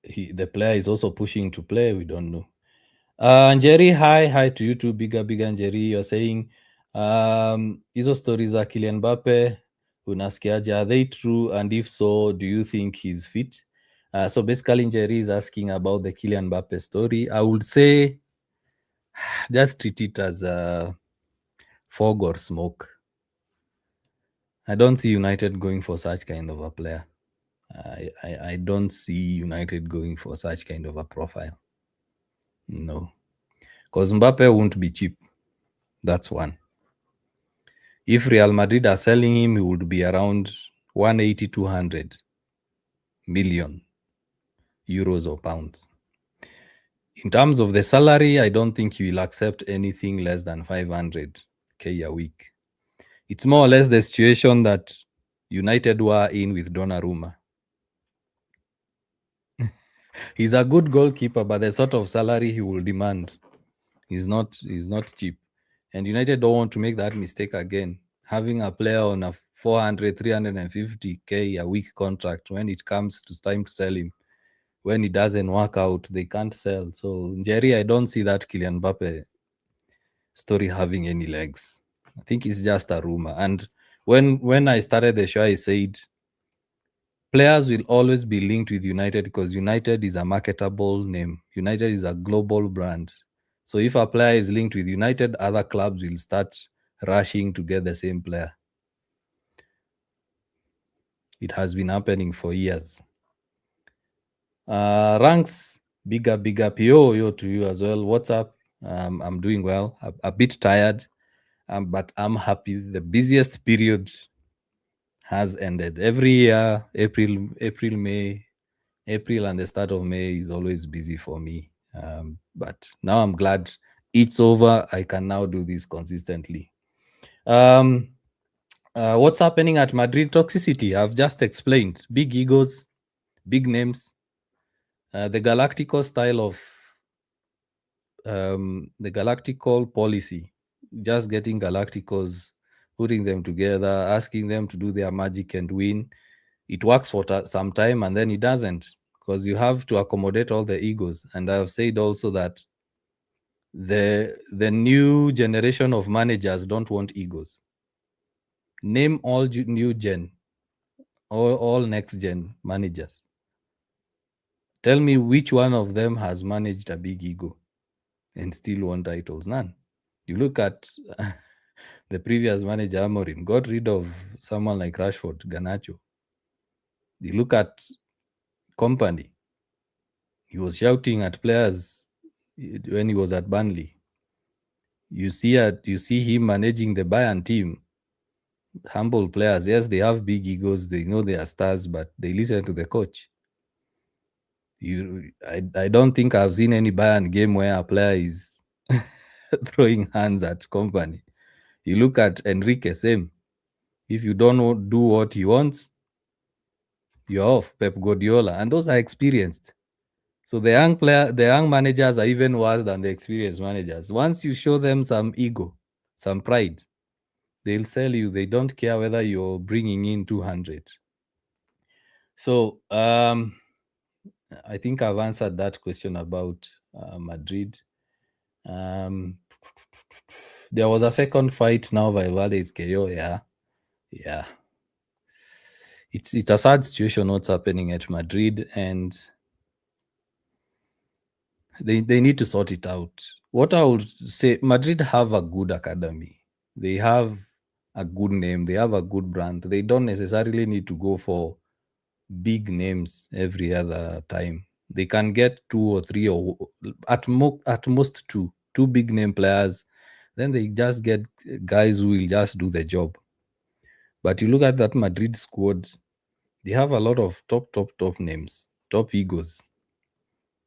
the player is also pushing to play. We don't know. Jerry, hi to you too. Bigger Jerry. You're saying hizo stories za Kylian Mbappe unasikiaje? Are they true? And if so, do you think he's fit? So basically, Jerry is asking about the Kylian Mbappe story. I would say just treat it as fog or smoke. I don't see United going for such kind of a player. I don't see United going for such kind of a profile. No. Because Mbappe won't be cheap. That's one. If Real Madrid are selling him, he would be around 180, 200 million euros or pounds. In terms of the salary, I don't think he will accept anything less than 500k a week. It's more or less the situation that United were in with Donnarumma. He's a good goalkeeper, but the sort of salary he will demand is not cheap. And United don't want to make that mistake again. Having a player on a 400, 350k a week contract, when it comes to time to sell him, when it doesn't work out, they can't sell. So, Jerry, I don't see that Kylian Mbappe story having any legs. I think it's just a rumor. And when I started the show, I said players will always be linked with United because United is a marketable name. United is a global brand. So if a player is linked with United, other clubs will start rushing to get the same player. It has been happening for years. Ranks, bigger yo to you as well. What's up? I'm doing well. A bit tired, but I'm happy. The busiest period has ended. Every year, April, May, April and the start of May is always busy for me. But now I'm glad it's over. I can now do this consistently. What's happening at Madrid? Toxicity, I've just explained. Big egos, big names. The Galactico style of the Galactical policy, just getting Galacticos, putting them together, asking them to do their magic and win. It works for some time and then it doesn't, because you have to accommodate all the egos. And I've said also that the new generation of managers don't want egos. Name all new gen or all next gen managers. Tell me which one of them has managed a big ego and still won titles. None. You look at the previous manager, Amorim, got rid of someone like Rashford, Garnacho. You look at Company. He was shouting at players when he was at Burnley. You see him managing the Bayern team. Humble players. Yes, they have big egos. They know they are stars, but they listen to the coach. I don't think I've seen any Bayern game where a player is throwing hands at Company. You look at Enrique, same. If you don't do what he wants, you're off. Pep Guardiola, and those are experienced. So the young managers are even worse than the experienced managers. Once you show them some ego, some pride, they'll sell you. They don't care whether you're bringing in 200. So I think I've answered that question about Madrid. There was a second fight now. Valverde is KO. Yeah. It's a sad situation what's happening at Madrid, and they need to sort it out. What I would say, Madrid have a good academy. They have a good name. They have a good brand. They don't necessarily need to go for big names every other time. They can get 2 or 3 or at most two big name players. Then they just get guys who will just do the job. But you look at that Madrid squad, they have a lot of top names, top egos.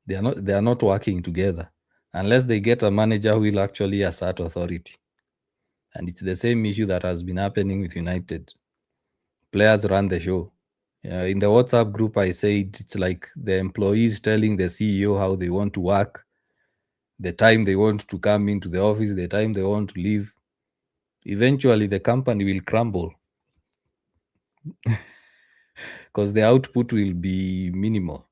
They are not working together unless they get a manager who will actually assert authority. And it's the same issue that has been happening with United. Players run the show. In the WhatsApp group, I said it's like the employees telling the CEO how they want to work, the time they want to come into the office, the time they want to leave. Eventually, the company will crumble because the output will be minimal.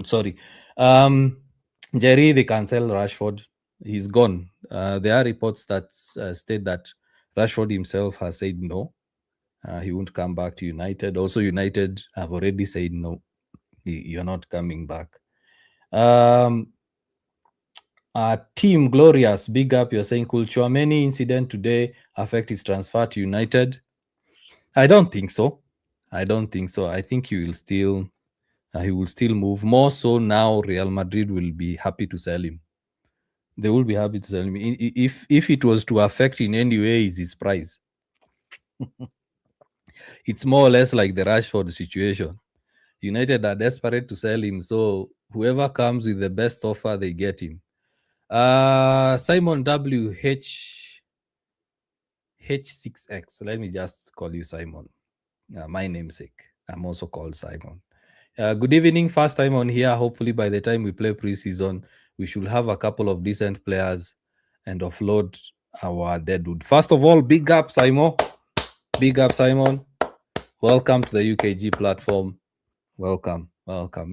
Sorry. Jerry, they cancel Rashford. He's gone. There are reports that state that Rashford himself has said no. He won't come back to United. Also, United have already said no. You're not coming back. Team Glorious, big up. You're saying, could Chouameni incident today affect his transfer to United? I don't think so. I think he will still He will still move. More so now, Real Madrid will be happy to sell him. They will be happy to sell him. If it was to affect in any way is his price. It's more or less like the Rashford situation. United are desperate to sell him, so whoever comes with the best offer, they get him. Simon WH6X. Let me just call you Simon. My namesake. I'm also called Simon. Good evening. First time on here. Hopefully, by the time we play preseason, we should have a couple of decent players and offload our deadwood. First of all, big up, Simon. Big up, Simon. Welcome to the UKG platform. Welcome.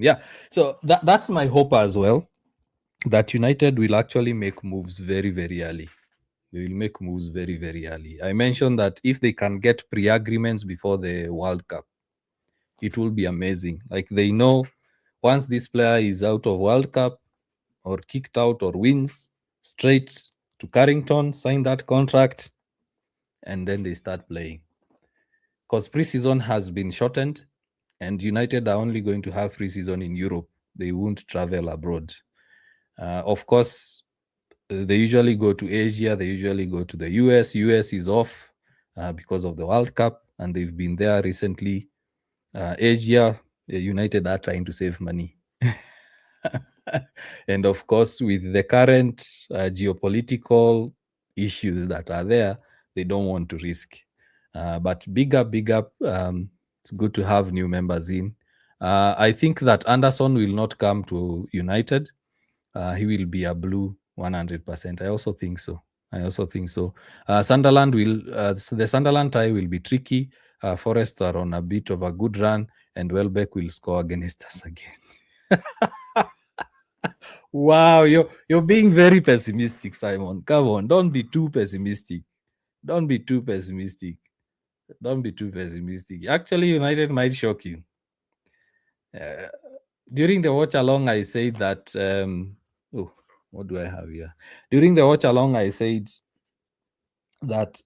Yeah. So that's my hope as well, that United will actually make moves very, very early. They will make moves very, very early. I mentioned that if they can get pre-agreements before the World Cup, it will be amazing. Like they know once this player is out of World Cup or kicked out or wins, straight to Carrington, sign that contract, and then they start playing. Because preseason has been shortened, and United are only going to have preseason in Europe. They won't travel abroad. Of course, they usually go to Asia. They usually go to the US. US is off because of the World Cup, and they've been there recently. Asia, United are trying to save money. And of course, with the current geopolitical issues that are there, they don't want to risk. But big up. It's good to have new members in. I think that Anderson will not come to United. He will be a blue 100%. I also think so. Sunderland will, the Sunderland tie will be tricky. Forest are on a bit of a good run, and Welbeck will score against us again. Wow, you're being very pessimistic, Simon. Come on, don't be too pessimistic. Don't be too pessimistic. Actually, United might shock you. During the watch along, I said that. Oh, what do I have here? During the watch along, I said that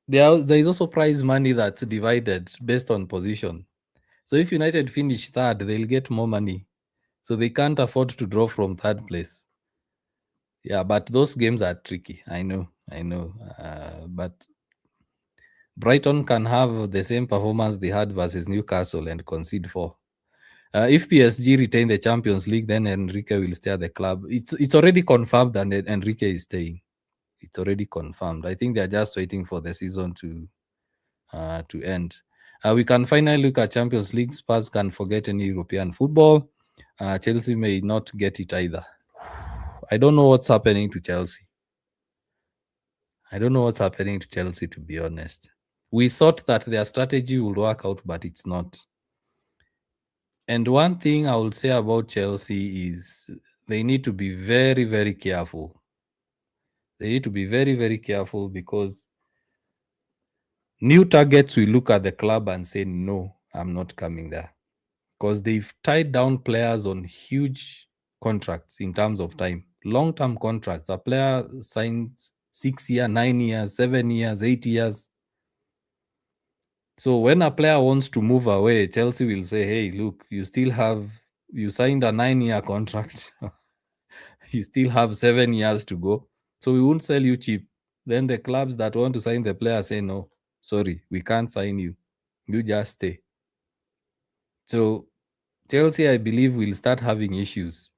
there is also prize money that's divided based on position. So if United finish third, they'll get more money. So they can't afford to draw from third place. Yeah, but those games are tricky. I know. But Brighton can have the same performance they had versus Newcastle and concede 4. If PSG retain the Champions League, then Enrique will stay at the club. It's already confirmed that Enrique is staying. It's already confirmed. I think they're just waiting for the season to end. We can finally look at Champions League. Spurs can forget any European football. Chelsea may not get it either. I don't know what's happening to Chelsea. To be honest. We thought that their strategy would work out, but it's not. And one thing I will say about Chelsea is they need to be very, very careful. They need to be very, very careful because new targets will look at the club and say, no, I'm not coming there. Because they've tied down players on huge contracts in terms of time. Long-term contracts. A player signed 6 years, 9 years, 7 years, 8 years. So when a player wants to move away, Chelsea will say, hey, look, you signed a 9-year contract. You still have 7 years to go. So we won't sell you cheap. Then the clubs that want to sign the player say, no, sorry, we can't sign you. You just stay. So Chelsea, I believe, will start having issues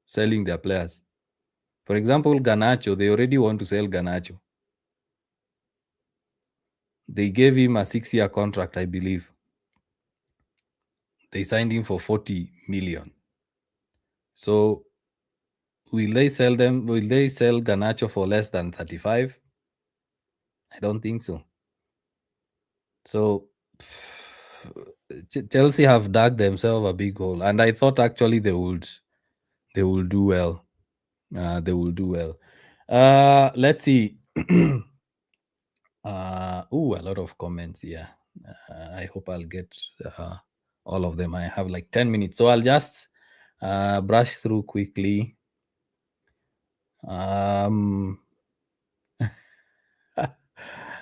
selling their players. For example, Garnacho, they already want to sell Garnacho. They gave him a 6-year contract, I believe. They signed him for 40 million. So will they sell Garnacho for less than 35? I don't think so. So Chelsea have dug themselves a big hole, and I thought actually they would do well. Let's see. A lot of comments here. I hope I'll get all of them. I have like 10 minutes, so I'll just brush through quickly.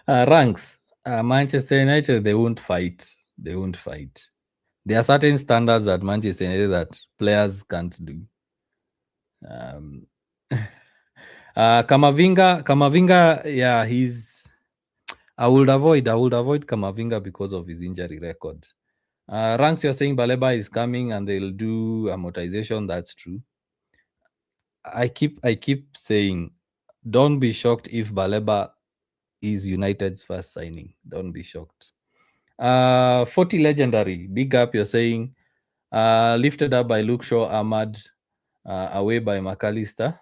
Ranks. Manchester United, they won't fight. There are certain standards at Manchester United that players can't do. Um, Kamavinga, yeah, he's. I would avoid Kamavinga because of his injury record. Ranks, you're saying Baleba is coming and they'll do amortization. That's true. I keep saying, don't be shocked if Baleba is United's first signing. Don't be shocked. 40 legendary, big up. You're saying, lifted up by Luke Shaw, Ahmad, away by McAllister.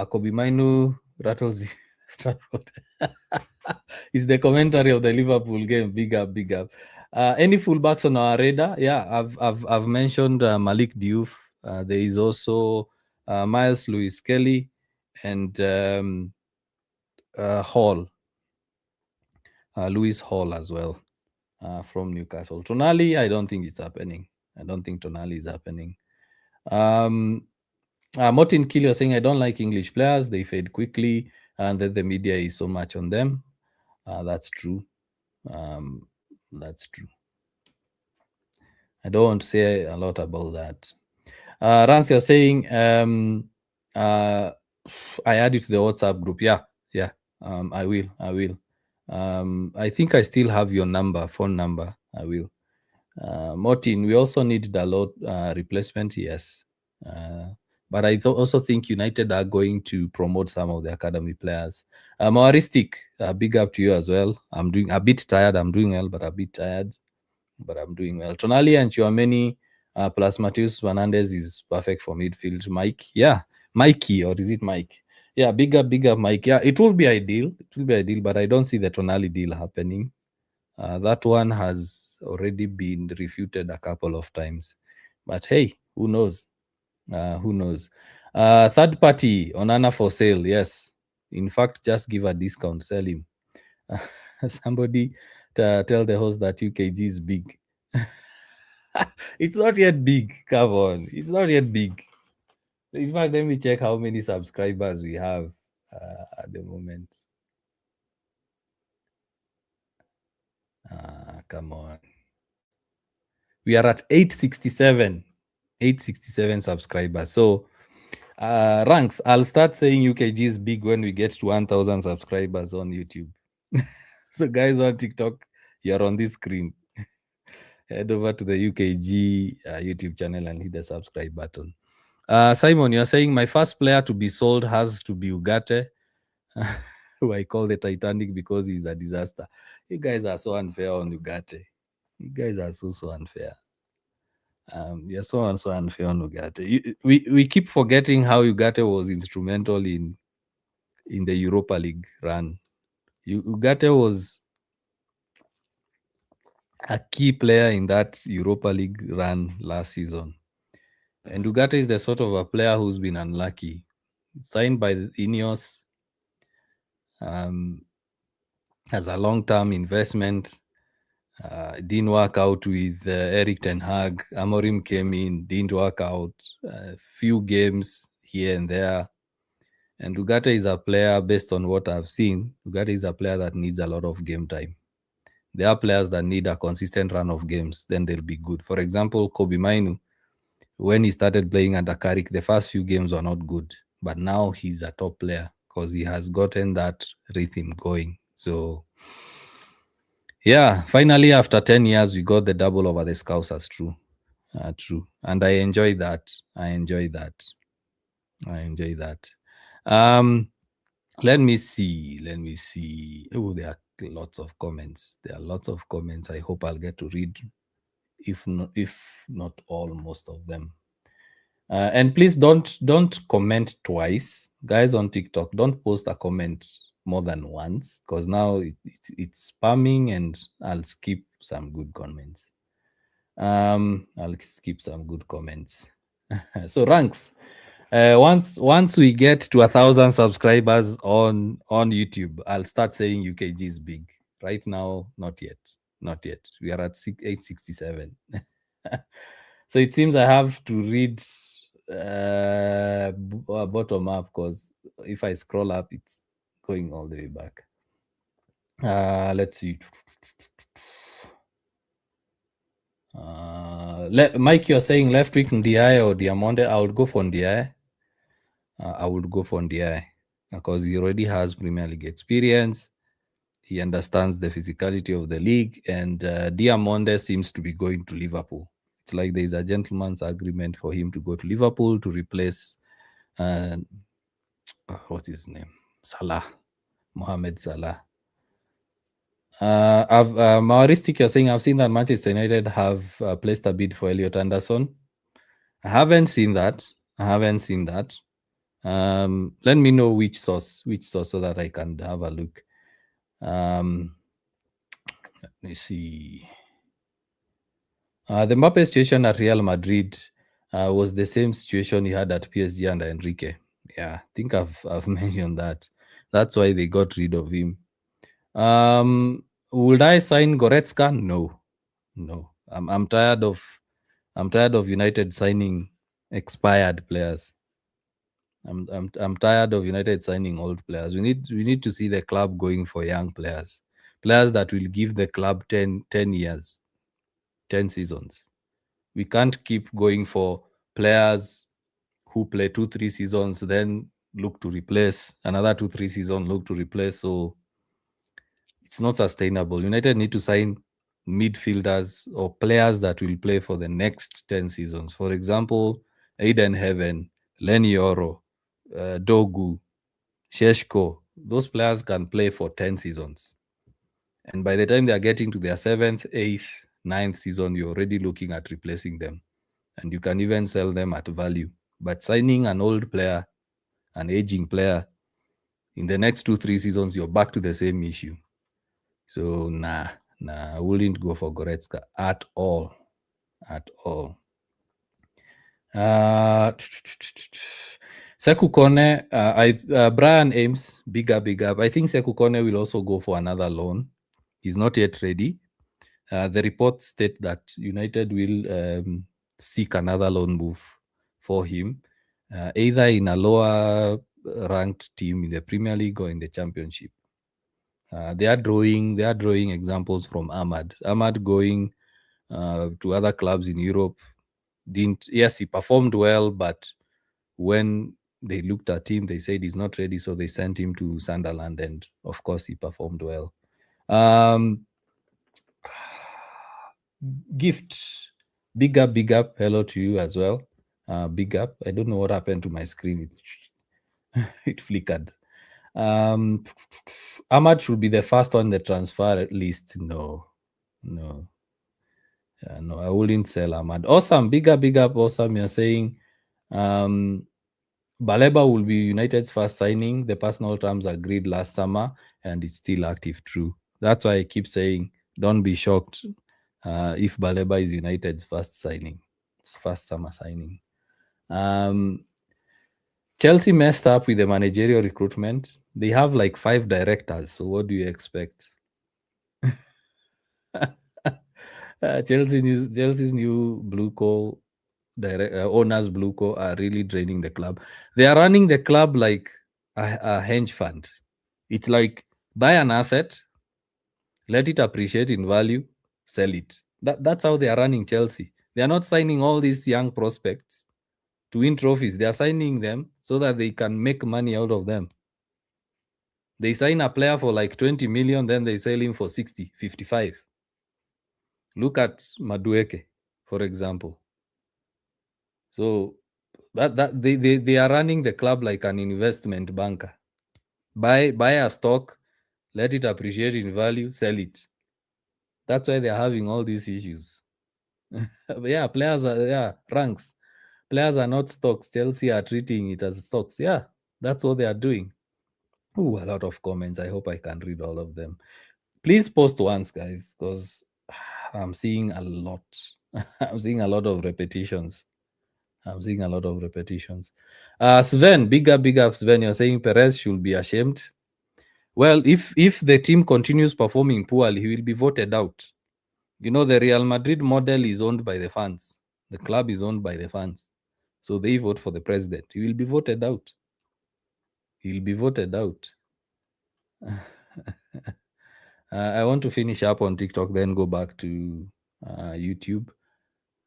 Kobe Mainu rattles Stratford. It's the commentary of the Liverpool game. Big up, big up. Any fullbacks on our radar? Yeah, I've mentioned Malik Diouf. There is also Miles Lewis Kelly and Hall, Lewis Hall as well, from Newcastle. Tonali, I don't think it's happening. I don't think Tonali is happening. Martin Kill, you're saying, I don't like English players. They fade quickly, and that the media is so much on them. That's true. That's true. I don't want to say a lot about that. Ranks, you're saying, I add you to the WhatsApp group. Yeah. I will. I think I still have your phone number. I will. Martin, we also need Dalot replacement. Yes. But I also think United are going to promote some of the academy players. Mawaristic, big up to you as well. I'm doing a bit tired. I'm doing well, but a bit tired. But I'm doing well. Tonali and Chouameni plus Mateus Fernandez is perfect for midfield. Mike, yeah, Mikey, or is it Mike? Yeah, big up, Mike. Yeah, it will be ideal. It will be ideal, but I don't see the Tonali deal happening. That one has already been refuted a couple of times. But hey, who knows? Who knows? Third party, Onana for sale. Yes. In fact, just give a discount, sell him. Somebody tell the host that UKG is big. It's not yet big. Come on. It's not yet big. In fact, let me check how many subscribers we have at the moment. Come on. We are at 867. 867 subscribers. So, ranks, I'll start saying UKG is big when we get to 1,000 subscribers on YouTube. So, guys on TikTok, you're on this screen. Head over to the UKG YouTube channel and hit the subscribe button. Simon, you're saying my first player to be sold has to be Ugarte, who I call the Titanic because he's a disaster. You guys are so unfair on Ugarte. You guys are so unfair. You're so unfair on Ugarte. We keep forgetting how Ugarte was instrumental in the Europa League run. Ugarte was a key player in that Europa League run last season. And Ugarte is the sort of a player who's been unlucky. Signed by the Ineos as a long-term investment. Didn't work out with Eric Ten Hag. Amorim came in, didn't work out. Few games here and there. And Ugarte is a player, based on what I've seen, Ugarte is a player that needs a lot of game time. There are players that need a consistent run of games, then they'll be good. For example, Kobe Mainu, when he started playing under Carrick, the first few games were not good. But now he's a top player because he has gotten that rhythm going. So, yeah, finally, after 10 years, we got the double over the Scousers. True. True. And I enjoy that. Let me see. Oh, there are lots of comments. I hope I'll get to read, if not all, most of them. And please don't comment twice, guys. On TikTok, don't post a comment more than once, because now it's spamming, and I'll skip some good comments. So, ranks, once we get to 1,000 subscribers on YouTube, I'll start saying UKG is big. Right now, not yet. We are at 867. So it seems I have to read bottom up, because if I scroll up, it's going all the way back. Let's see. Mike, you're saying left wing Ndiaye or Diamonde. I would go for Ndiaye. I would go for Ndiaye because he already has Premier League experience. He understands the physicality of the league, and Diamonde seems to be going to Liverpool. It's like there is a gentleman's agreement for him to go to Liverpool to replace uh, what's his name? Salah, Mohamed Salah. Mawaristic, you're saying I've seen that Manchester United have placed a bid for Elliot Anderson. I haven't seen that. Let me know which source, so that I can have a look. Let me see. The Mbappe situation at Real Madrid was the same situation he had at PSG under Enrique. Yeah, I think I've mentioned that. That's why they got rid of him. Would I sign Goretzka? No. I'm tired of United signing expired players. I'm tired of United signing old players. We need to see the club going for young players that will give the club 10 years, 10 seasons. We can't keep going for players who play 2-3 seasons, then look to replace another 2-3 seasons, look to replace. So it's not sustainable. United need to sign midfielders or players that will play for the next 10 seasons. For example, Aiden Heaven, Lenny Oro, Dogu, Sheshko. Those players can play for 10 seasons. And by the time they are getting to their 7th, 8th, 9th season, you're already looking at replacing them. And you can even sell them at value. But signing an old player, an aging player, in the next 2-3 seasons, you're back to the same issue. So, I wouldn't go for Goretzka at all. Sekou Kone, Brian Ames, big up. I think Sekou Kone will also go for another loan. He's not yet ready. The reports state that United will seek another loan move for him, either in a lower ranked team in the Premier League or in the Championship. They are drawing examples from Ahmad going to other clubs in Europe. Yes, he performed well, but when they looked at him, they said he's not ready, so they sent him to Sunderland, and of course he performed well. Gift, big up, hello to you as well. Big up. I don't know what happened to my screen. It flickered. Ahmad should be the first on the transfer list. No, I wouldn't sell Ahmad. Awesome, big up, awesome. You're saying Baleba will be United's first signing. The personal terms agreed last summer, and it's still active. True. That's why I keep saying, don't be shocked if Baleba is United's first summer signing. Chelsea messed up with the managerial recruitment. They have like 5 directors. So what do you expect? Chelsea's new blue coal owners, blue coal, are really draining the club. They are running the club like a hedge fund. It's like buy an asset, let it appreciate in value, sell it. That's how they are running Chelsea. They are not signing all these young prospects to win trophies. They are signing them so that they can make money out of them. They sign a player for like 20 million, then they sell him for 60, 55. Look at Madueke, for example. So that they are running the club like an investment banker. Buy a stock, let it appreciate in value, sell it. That's why they're having all these issues. Yeah, players are ranks. Players are not stocks. Chelsea are treating it as stocks. Yeah, that's what they are doing. Ooh, a lot of comments. I hope I can read all of them. Please post once, guys, because I'm seeing a lot. I'm seeing a lot of repetitions. Sven, big up, Sven. You're saying Perez should be ashamed. Well, if the team continues performing poorly, he will be voted out. You know, the Real Madrid model is owned by the fans. The club is owned by the fans. So they vote for the president. He will be voted out. I want to finish up on TikTok, then go back to YouTube.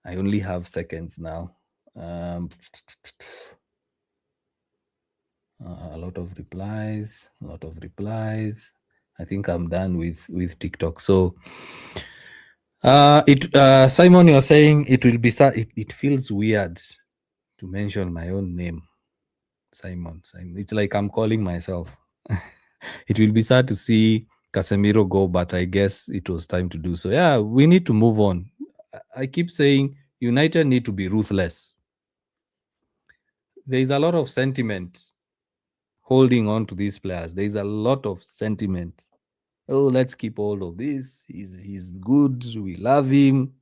I only have seconds now. Um, a lot of replies, a lot of replies. I think I'm done with TikTok. So, it Simon, you're saying it will be it feels weird to mention my own name, Simon. It's like I'm calling myself. It will be sad to see Casemiro go, but I guess it was time to do so. Yeah, we need to move on. I keep saying United need to be ruthless. There is a lot of sentiment holding on to these players. There is a lot of sentiment. Oh, let's keep hold of this. He's good. We love him.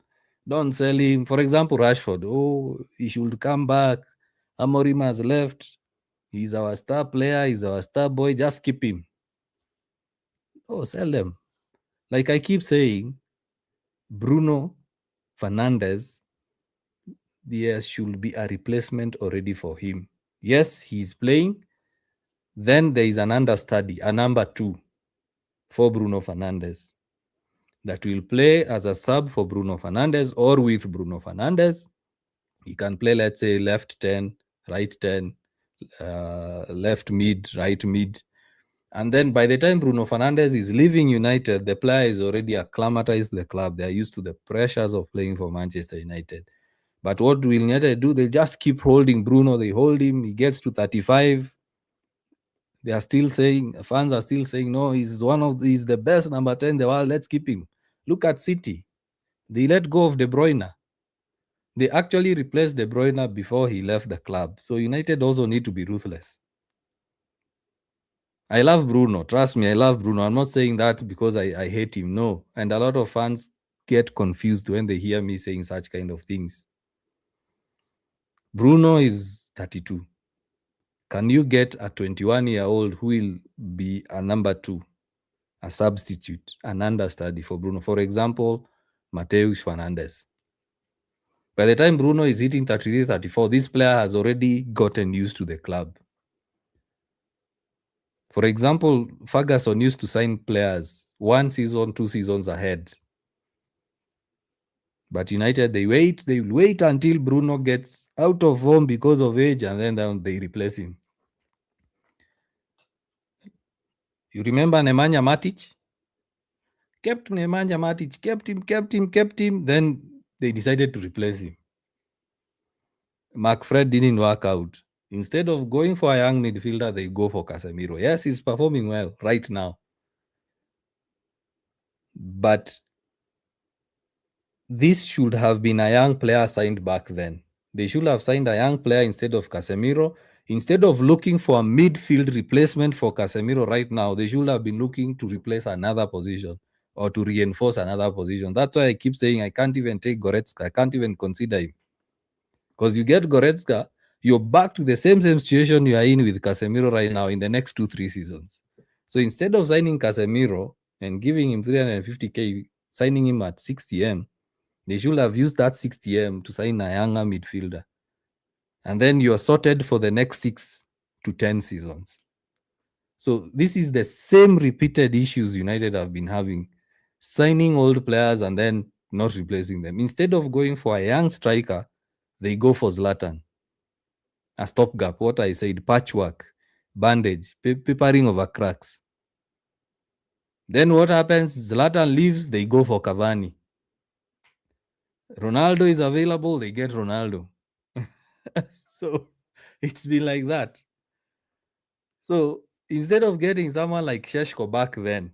Don't sell him. For example, Rashford. Oh, he should come back. Amorim has left. He's our star player. He's our star boy. Just keep him. Oh, sell them. Like I keep saying, Bruno Fernandes, there should be a replacement already for him. Yes, he's playing. Then there is an understudy, a number 2 for Bruno Fernandes that will play as a sub for Bruno Fernandes or with Bruno Fernandes. He can play, let's say, left 10, right 10, left mid, right mid. And then by the time Bruno Fernandes is leaving United, the player is already acclimatized the club. They are used to the pressures of playing for Manchester United. But what will United do? They just keep holding Bruno. They hold him. He gets to 35. They are still saying, fans are still saying, no, he's the best number 10 in the world. Let's keep him. Look at City. They let go of De Bruyne. They actually replaced De Bruyne before he left the club. So United also need to be ruthless. I love Bruno. Trust me, I love Bruno. I'm not saying that because I hate him. No. And a lot of fans get confused when they hear me saying such kind of things. Bruno is 32. Can you get a 21-year-old who will be a number 2, a substitute, an understudy for Bruno? For example, Mateus Fernandes. By the time Bruno is hitting 33, 34, this player has already gotten used to the club. For example, Ferguson used to sign players 1 season, 2 seasons ahead. But United, they will wait until Bruno gets out of form because of age, and then they replace him. You remember Nemanja Matic? Kept Nemanja Matic, kept him. Then they decided to replace him. McFred didn't work out. Instead of going for a young midfielder, they go for Casemiro. Yes, he's performing well right now. But this should have been a young player signed back then. They should have signed a young player instead of Casemiro. Instead of looking for a midfield replacement for Casemiro right now, they should have been looking to replace another position or to reinforce another position. That's why I keep saying I can't even take Goretzka. I can't even consider him. Because you get Goretzka, you're back to the same situation you are in with Casemiro right now in the next 2-3 seasons. So instead of signing Casemiro and giving him 350k, signing him at 60M, they should have used that 60M to sign a younger midfielder. And then you're sorted for the next 6 to 10 seasons. So this is the same repeated issues United have been having, signing old players and then not replacing them. Instead of going for a young striker, they go for Zlatan. A stopgap, what I said, patchwork, bandage, papering over cracks. Then what happens? Zlatan leaves, they go for Cavani. Ronaldo is available, they get Ronaldo. So it's been like that. So instead of getting someone like Sheshko back then,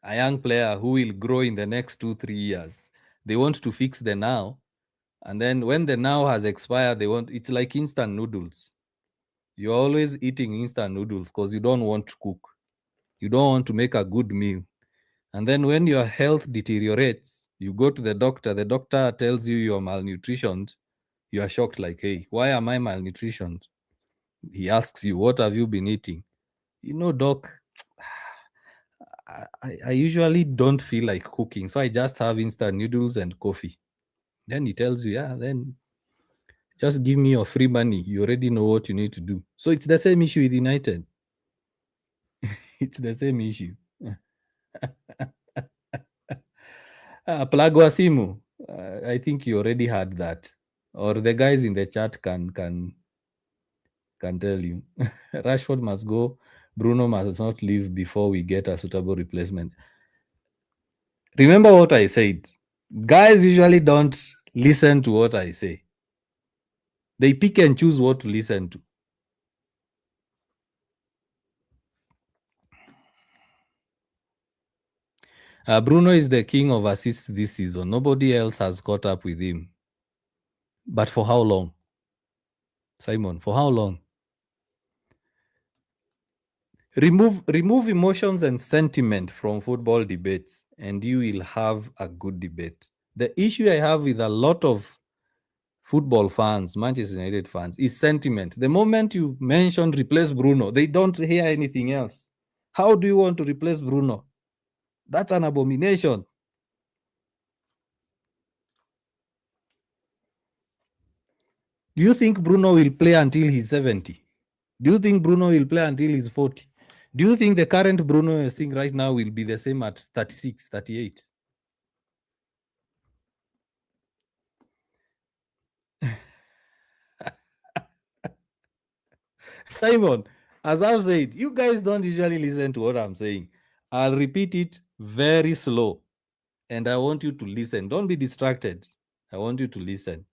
a young player who will grow in the next 2-3 years, they want to fix the now. And then when the now has expired, it's like instant noodles. You're always eating instant noodles because you don't want to cook. You don't want to make a good meal. And then when your health deteriorates, you go to the doctor tells you you're malnutritioned. You are shocked like, hey, why am I malnutritioned? He asks you, what have you been eating? Doc, I usually don't feel like cooking. So I just have instant noodles and coffee. Then he tells you, yeah, then just give me your free money. You already know what you need to do. So it's the same issue with United. It's the same issue. Plug wa simu. I think you already had that, or the guys in the chat can tell you. Rashford must go. Bruno must not leave before we get a suitable replacement. Remember what I said. Guys usually don't listen to what I say. They pick and choose what to listen to. Bruno is the king of assists this season. Nobody else has caught up with him. But for how long? Simon, for how long? Remove emotions and sentiment from football debates, and you will have a good debate. The issue I have with a lot of football fans, Manchester United fans, is sentiment. The moment you mention replace Bruno, they don't hear anything else. How do you want to replace Bruno? That's an abomination. Do you think Bruno will play until he's 70? Do you think Bruno will play until he's 40? Do you think the current Bruno you're seeing right now will be the same at 36, 38? Simon, as I've said, you guys don't usually listen to what I'm saying. I'll repeat it very slow. And I want you to listen. Don't be distracted. I want you to listen.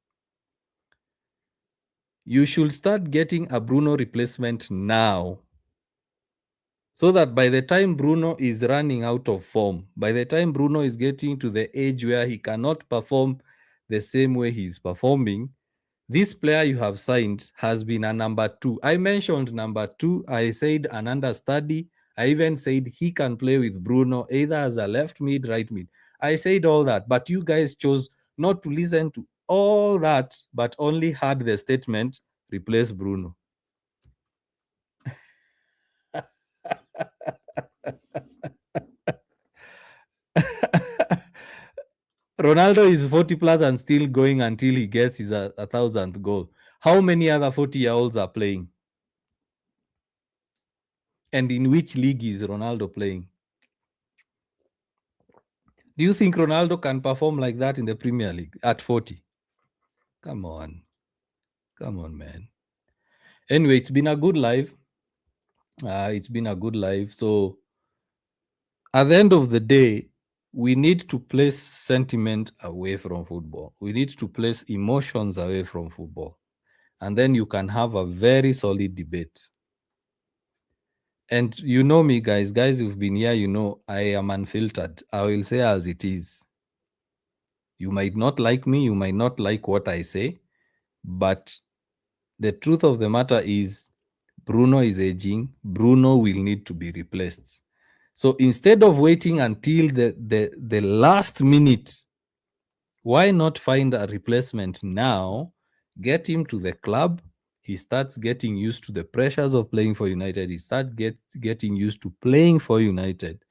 You should start getting a Bruno replacement now, so that by the time Bruno is running out of form, by the time Bruno is getting to the age where he cannot perform the same way he's performing, this player you have signed has been a number 2. I mentioned number 2. I said an understudy. I even said he can play with Bruno either as a left mid, right mid. I said all that, but you guys chose not to listen to all that, but only heard the statement, replace Bruno. Ronaldo is 40 plus and still going until he gets his 1,000th goal. How many other 40-year-olds are playing? And in which league is Ronaldo playing? Do you think Ronaldo can perform like that in the Premier League at 40? Come on. Come on, man. Anyway, it's been a good live. So at the end of the day, we need to place sentiment away from football. We need to place emotions away from football. And then you can have a very solid debate. And you know me, guys who've been here, you know I am unfiltered. I will say as it is. You might not like me, you might not like what I say, but the truth of the matter is Bruno is aging. Bruno will need to be replaced. So instead of waiting until the last minute, why not find a replacement now? Get him to the club. He starts getting used to the pressures of playing for United. He starts getting used to playing for United.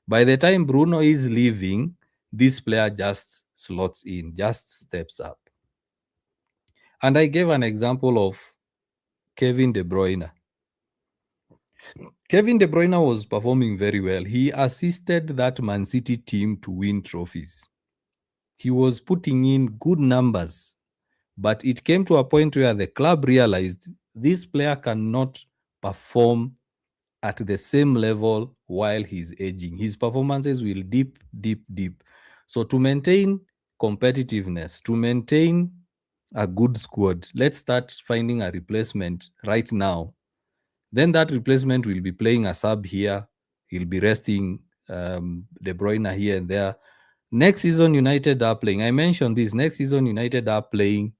By the time Bruno is leaving, this player just slots in, just steps up. And I gave an example of Kevin De Bruyne. Kevin De Bruyne was performing very well. He assisted that Man City team to win trophies. He was putting in good numbers. But it came to a point where the club realized this player cannot perform at the same level while he's aging. His performances will dip. So to maintain competitiveness, to maintain a good squad, let's start finding a replacement right now. Then that replacement will be playing a sub here. He'll be resting De Bruyne here and there. Next season, United are playing. I mentioned this. Next season, United are playing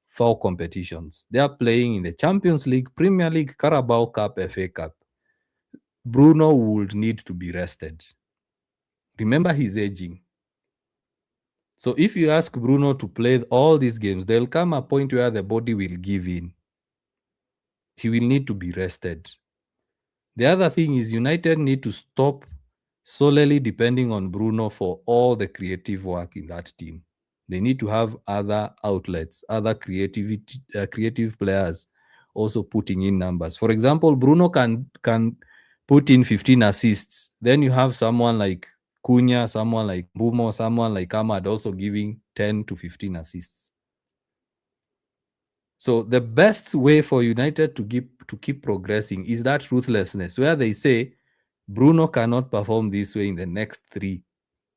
4 competitions. They are playing in the Champions League, Premier League, Carabao Cup, FA Cup. Bruno would need to be rested. Remember, he's aging. So if you ask Bruno to play all these games, there'll come a point where the body will give in. He will need to be rested. The other thing is United need to stop solely depending on Bruno for all the creative work in that team. They need to have other outlets, other creative players also putting in numbers. For example, Bruno can put in 15 assists. Then you have someone like Cunha, someone like Bumo, someone like Ahmad also giving 10 to 15 assists. So the best way for United to keep progressing is that ruthlessness, where they say Bruno cannot perform this way in the next 3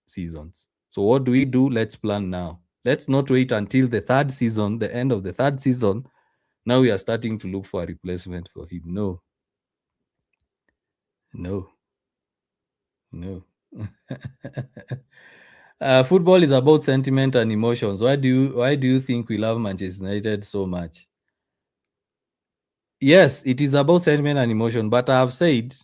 seasons. So what do? Let's plan now. Let's not wait until the third season, the end of the third season. Now we are starting to look for a replacement for him. No. Football is about sentiment and emotions. Why do you think we love Manchester United so much? Yes, it is about sentiment and emotion, but I have said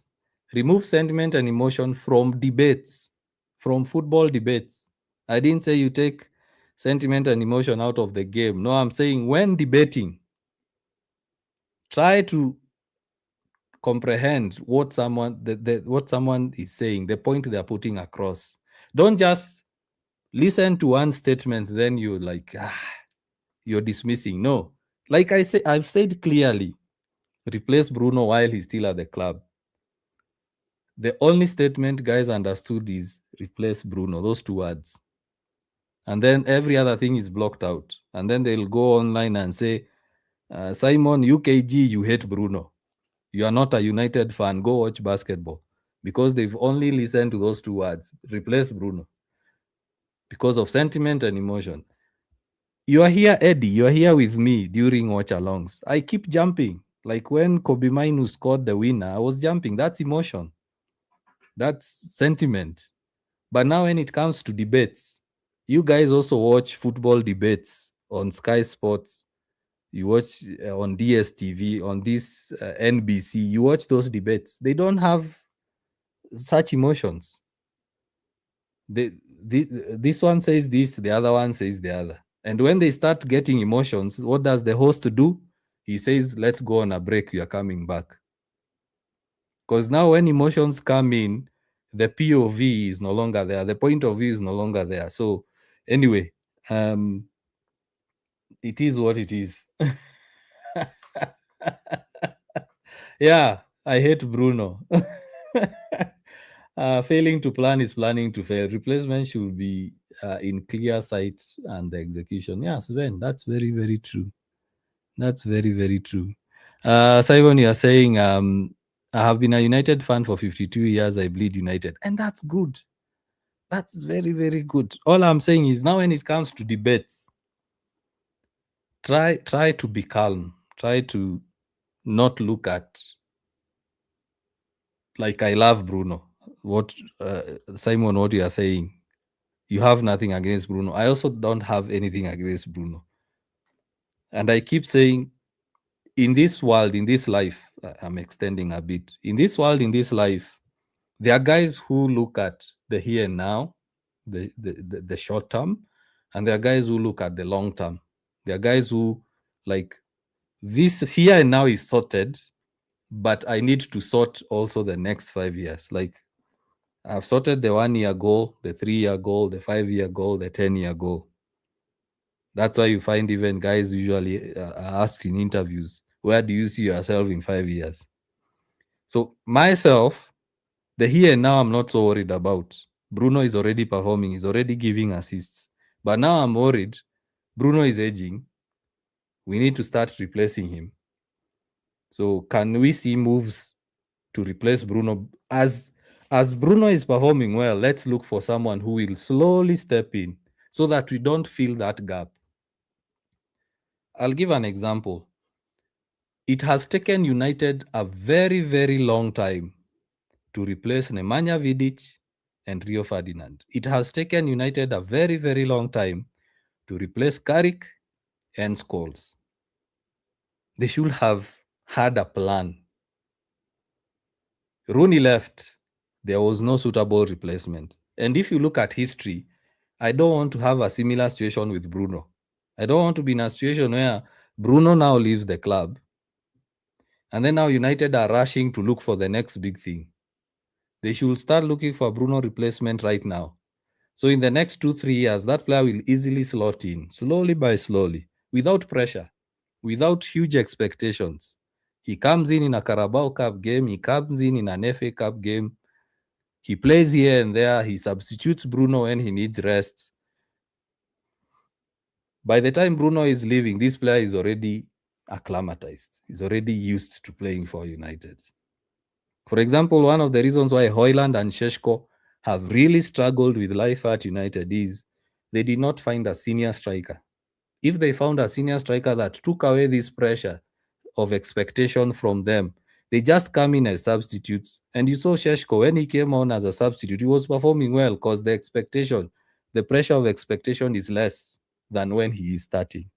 remove sentiment and emotion from debates, from football debates. I didn't say you take sentiment and emotion out of the game. No, I'm saying when debating, try to comprehend what someone is saying, the point they're putting across. Don't just listen to one statement, then you're like, you're dismissing. No, like I've said clearly, replace Bruno while he's still at the club. The only statement guys understood is replace Bruno, those 2 words. And then every other thing is blocked out. And then they'll go online and say, Simon, UKG, you hate Bruno. You are not a United fan. Go watch basketball. Because they've only listened to those 2 words, replace Bruno. Because of sentiment and emotion. You are here, Eddie. You are here with me during watch alongs. I keep jumping. Like when Kobe Mainu scored the winner, I was jumping. That's emotion. That's sentiment. But now when it comes to debates, you guys also watch football debates on Sky Sports. You watch on DSTV, on this NBC. You watch those debates. They don't have such emotions. This one says this, the other one says the other. And when they start getting emotions, what does the host do? He says, let's go on a break. You are coming back. Because now when emotions come in, the POV is no longer there. The point of view is no longer there. So anyway, it is what it is. Yeah, I hate Bruno. Failing to plan is planning to fail. Replacement should be in clear sight and the execution. Yeah, Sven, that's very, very true. That's very, very true. Simon, you are saying, I have been a United fan for 52 years. I bleed United. And that's good. That's very, very good. All I'm saying is now when it comes to debates, try to be calm. Try to not look at, like, I love Bruno. What Simon, what you are saying, you have nothing against Bruno. I also don't have anything against Bruno. And I keep saying, in this world, in this life, I'm extending a bit. In this world, in this life, there are guys who look at the here and now, the short term, and there are guys who look at the long term. There are guys who, like, this here and now is sorted, but I need to sort also the next 5 years. Like, I've sorted the 1 year goal, the 3 year goal, the 5 year goal, the 10 year goal. That's why you find even guys usually are asked in interviews, where do you see yourself in 5 years? So myself, the here and now I'm not so worried about. Bruno is already performing, he's already giving assists. But now I'm worried. Bruno is aging. We need to start replacing him. So can we see moves to replace Bruno? As Bruno is performing well, let's look for someone who will slowly step in so that we don't fill that gap. I'll give an example. It has taken United a very, very long time to replace Nemanja Vidic and Rio Ferdinand. It has taken United a very, very long time to replace Carrick and Scholes. They should have had a plan. Rooney left. There was no suitable replacement. And if you look at history, I don't want to have a similar situation with Bruno. I don't want to be in a situation where Bruno now leaves the club and then now United are rushing to look for the next big thing. They should start looking for Bruno replacement right now. So in the next 2-3 years, that player will easily slot in, slowly by slowly, without pressure, without huge expectations. He comes in a Carabao Cup game, he comes in an FA Cup game. He plays here and there. He substitutes Bruno when he needs rest. By the time Bruno is leaving, this player is already acclimatized. He's already used to playing for United. For example, one of the reasons why Højlund and Šeško have really struggled with life at United is they did not find a senior striker. If they found a senior striker that took away this pressure of expectation from them, they just come in as substitutes. And you saw Šeško, when he came on as a substitute, he was performing well because the pressure of expectation is less than when he is starting.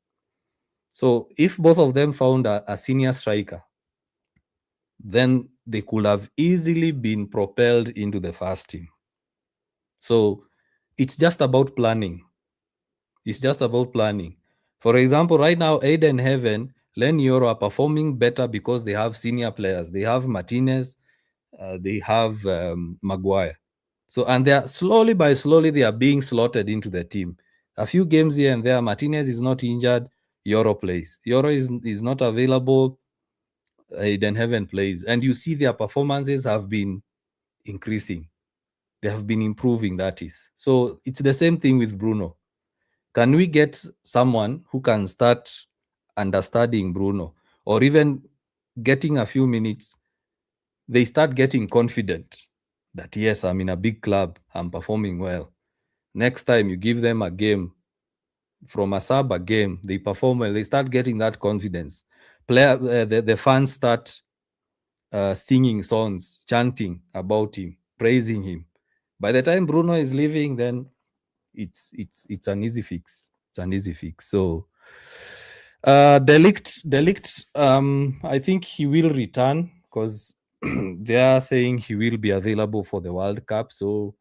So if both of them found a senior striker, then they could have easily been propelled into the first team. So it's just about planning. It's just about planning. For example, right now, Aiden Heaven, Len Yoro are performing better because they have senior players. They have Martinez, they have Maguire. So, and they are slowly they are being slotted into the team. A few games here and there, Martinez is not injured, Yoro plays. Yoro is not available, Aiden Heaven plays. And you see their performances have been increasing. They have been improving, that is. So it's the same thing with Bruno. Can we get someone who can start understanding Bruno, or even getting a few minutes, they start getting confident that, yes, I'm in a big club, I'm performing well. Next time you give them a game, from a sub a game, they perform well, they start getting that confidence. The fans start singing songs, chanting about him, praising him. By the time Bruno is leaving, then it's an easy fix. It's an easy fix. So Delict, I think he will return because they are saying he will be available for the World Cup. So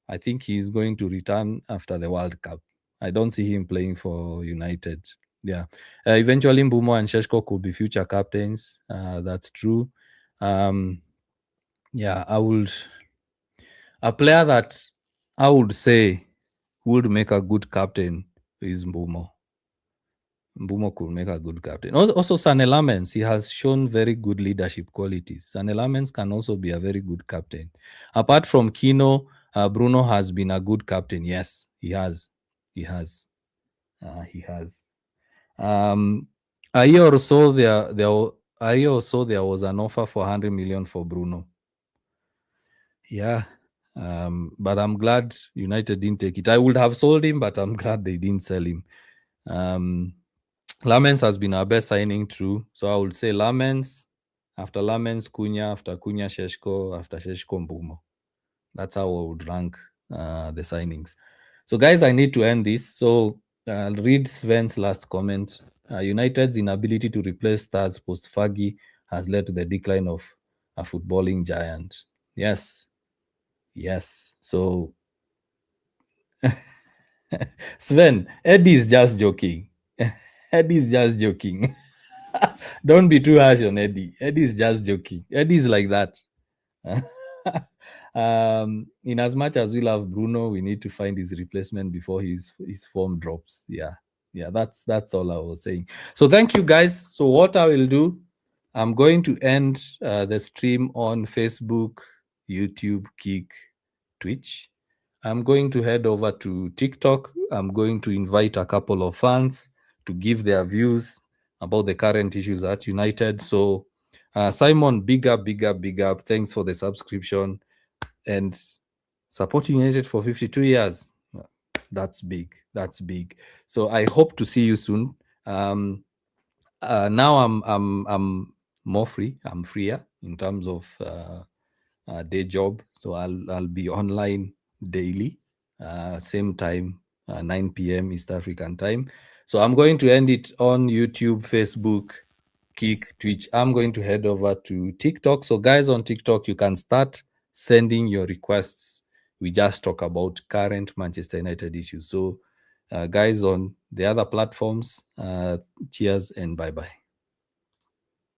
I think he's going to return after the World Cup. I don't see him playing for United. Yeah. Eventually, Mbumo and Šeško could be future captains. That's true. Yeah, a player that I would say would make a good captain is Mbumo. Mbumo could make a good captain. Also, Sane Lamens, he has shown very good leadership qualities. Sane Lamens can also be a very good captain. Apart from Kino, Bruno has been a good captain. Yes, he has. He has. He has. A year or so there was an offer for 100 million for Bruno. Yeah. But I'm glad United didn't take it. I would have sold him, but I'm glad they didn't sell him. Lamens has been our best signing through. So I would say Lamens, after Lamens, Cunha, after Cunha, Šeško, after Šeško, Mbumo. That's how I would rank the signings. So guys, I need to end this. So I'll read Sven's last comment. United's inability to replace stars post Fergie has led to the decline of a footballing giant. Yes. So Sven, Eddie is just joking. Eddie is just joking. Don't be too harsh on Eddie. Eddie is just joking. Eddie is like that. In as much as we love Bruno, we need to find his replacement before his form drops. Yeah, that's all I was saying. So thank you guys. So what I will do, I'm going to end the stream on Facebook, YouTube, Kick, Twitch. I'm going to head over to TikTok. I'm going to invite a couple of fans to give their views about the current issues at United. So Simon, big up. Thanks for the subscription and supporting United for 52 years. That's big. So I hope to see you soon. Now I'm more free. I'm freer in terms of day job. So I'll be online daily, same time, 9 p.m. East African time. So I'm going to end it on YouTube, Facebook, Kick, Twitch. I'm going to head over to TikTok. So guys on TikTok, you can start sending your requests. We just talk about current Manchester United issues. So guys on the other platforms, cheers and bye-bye.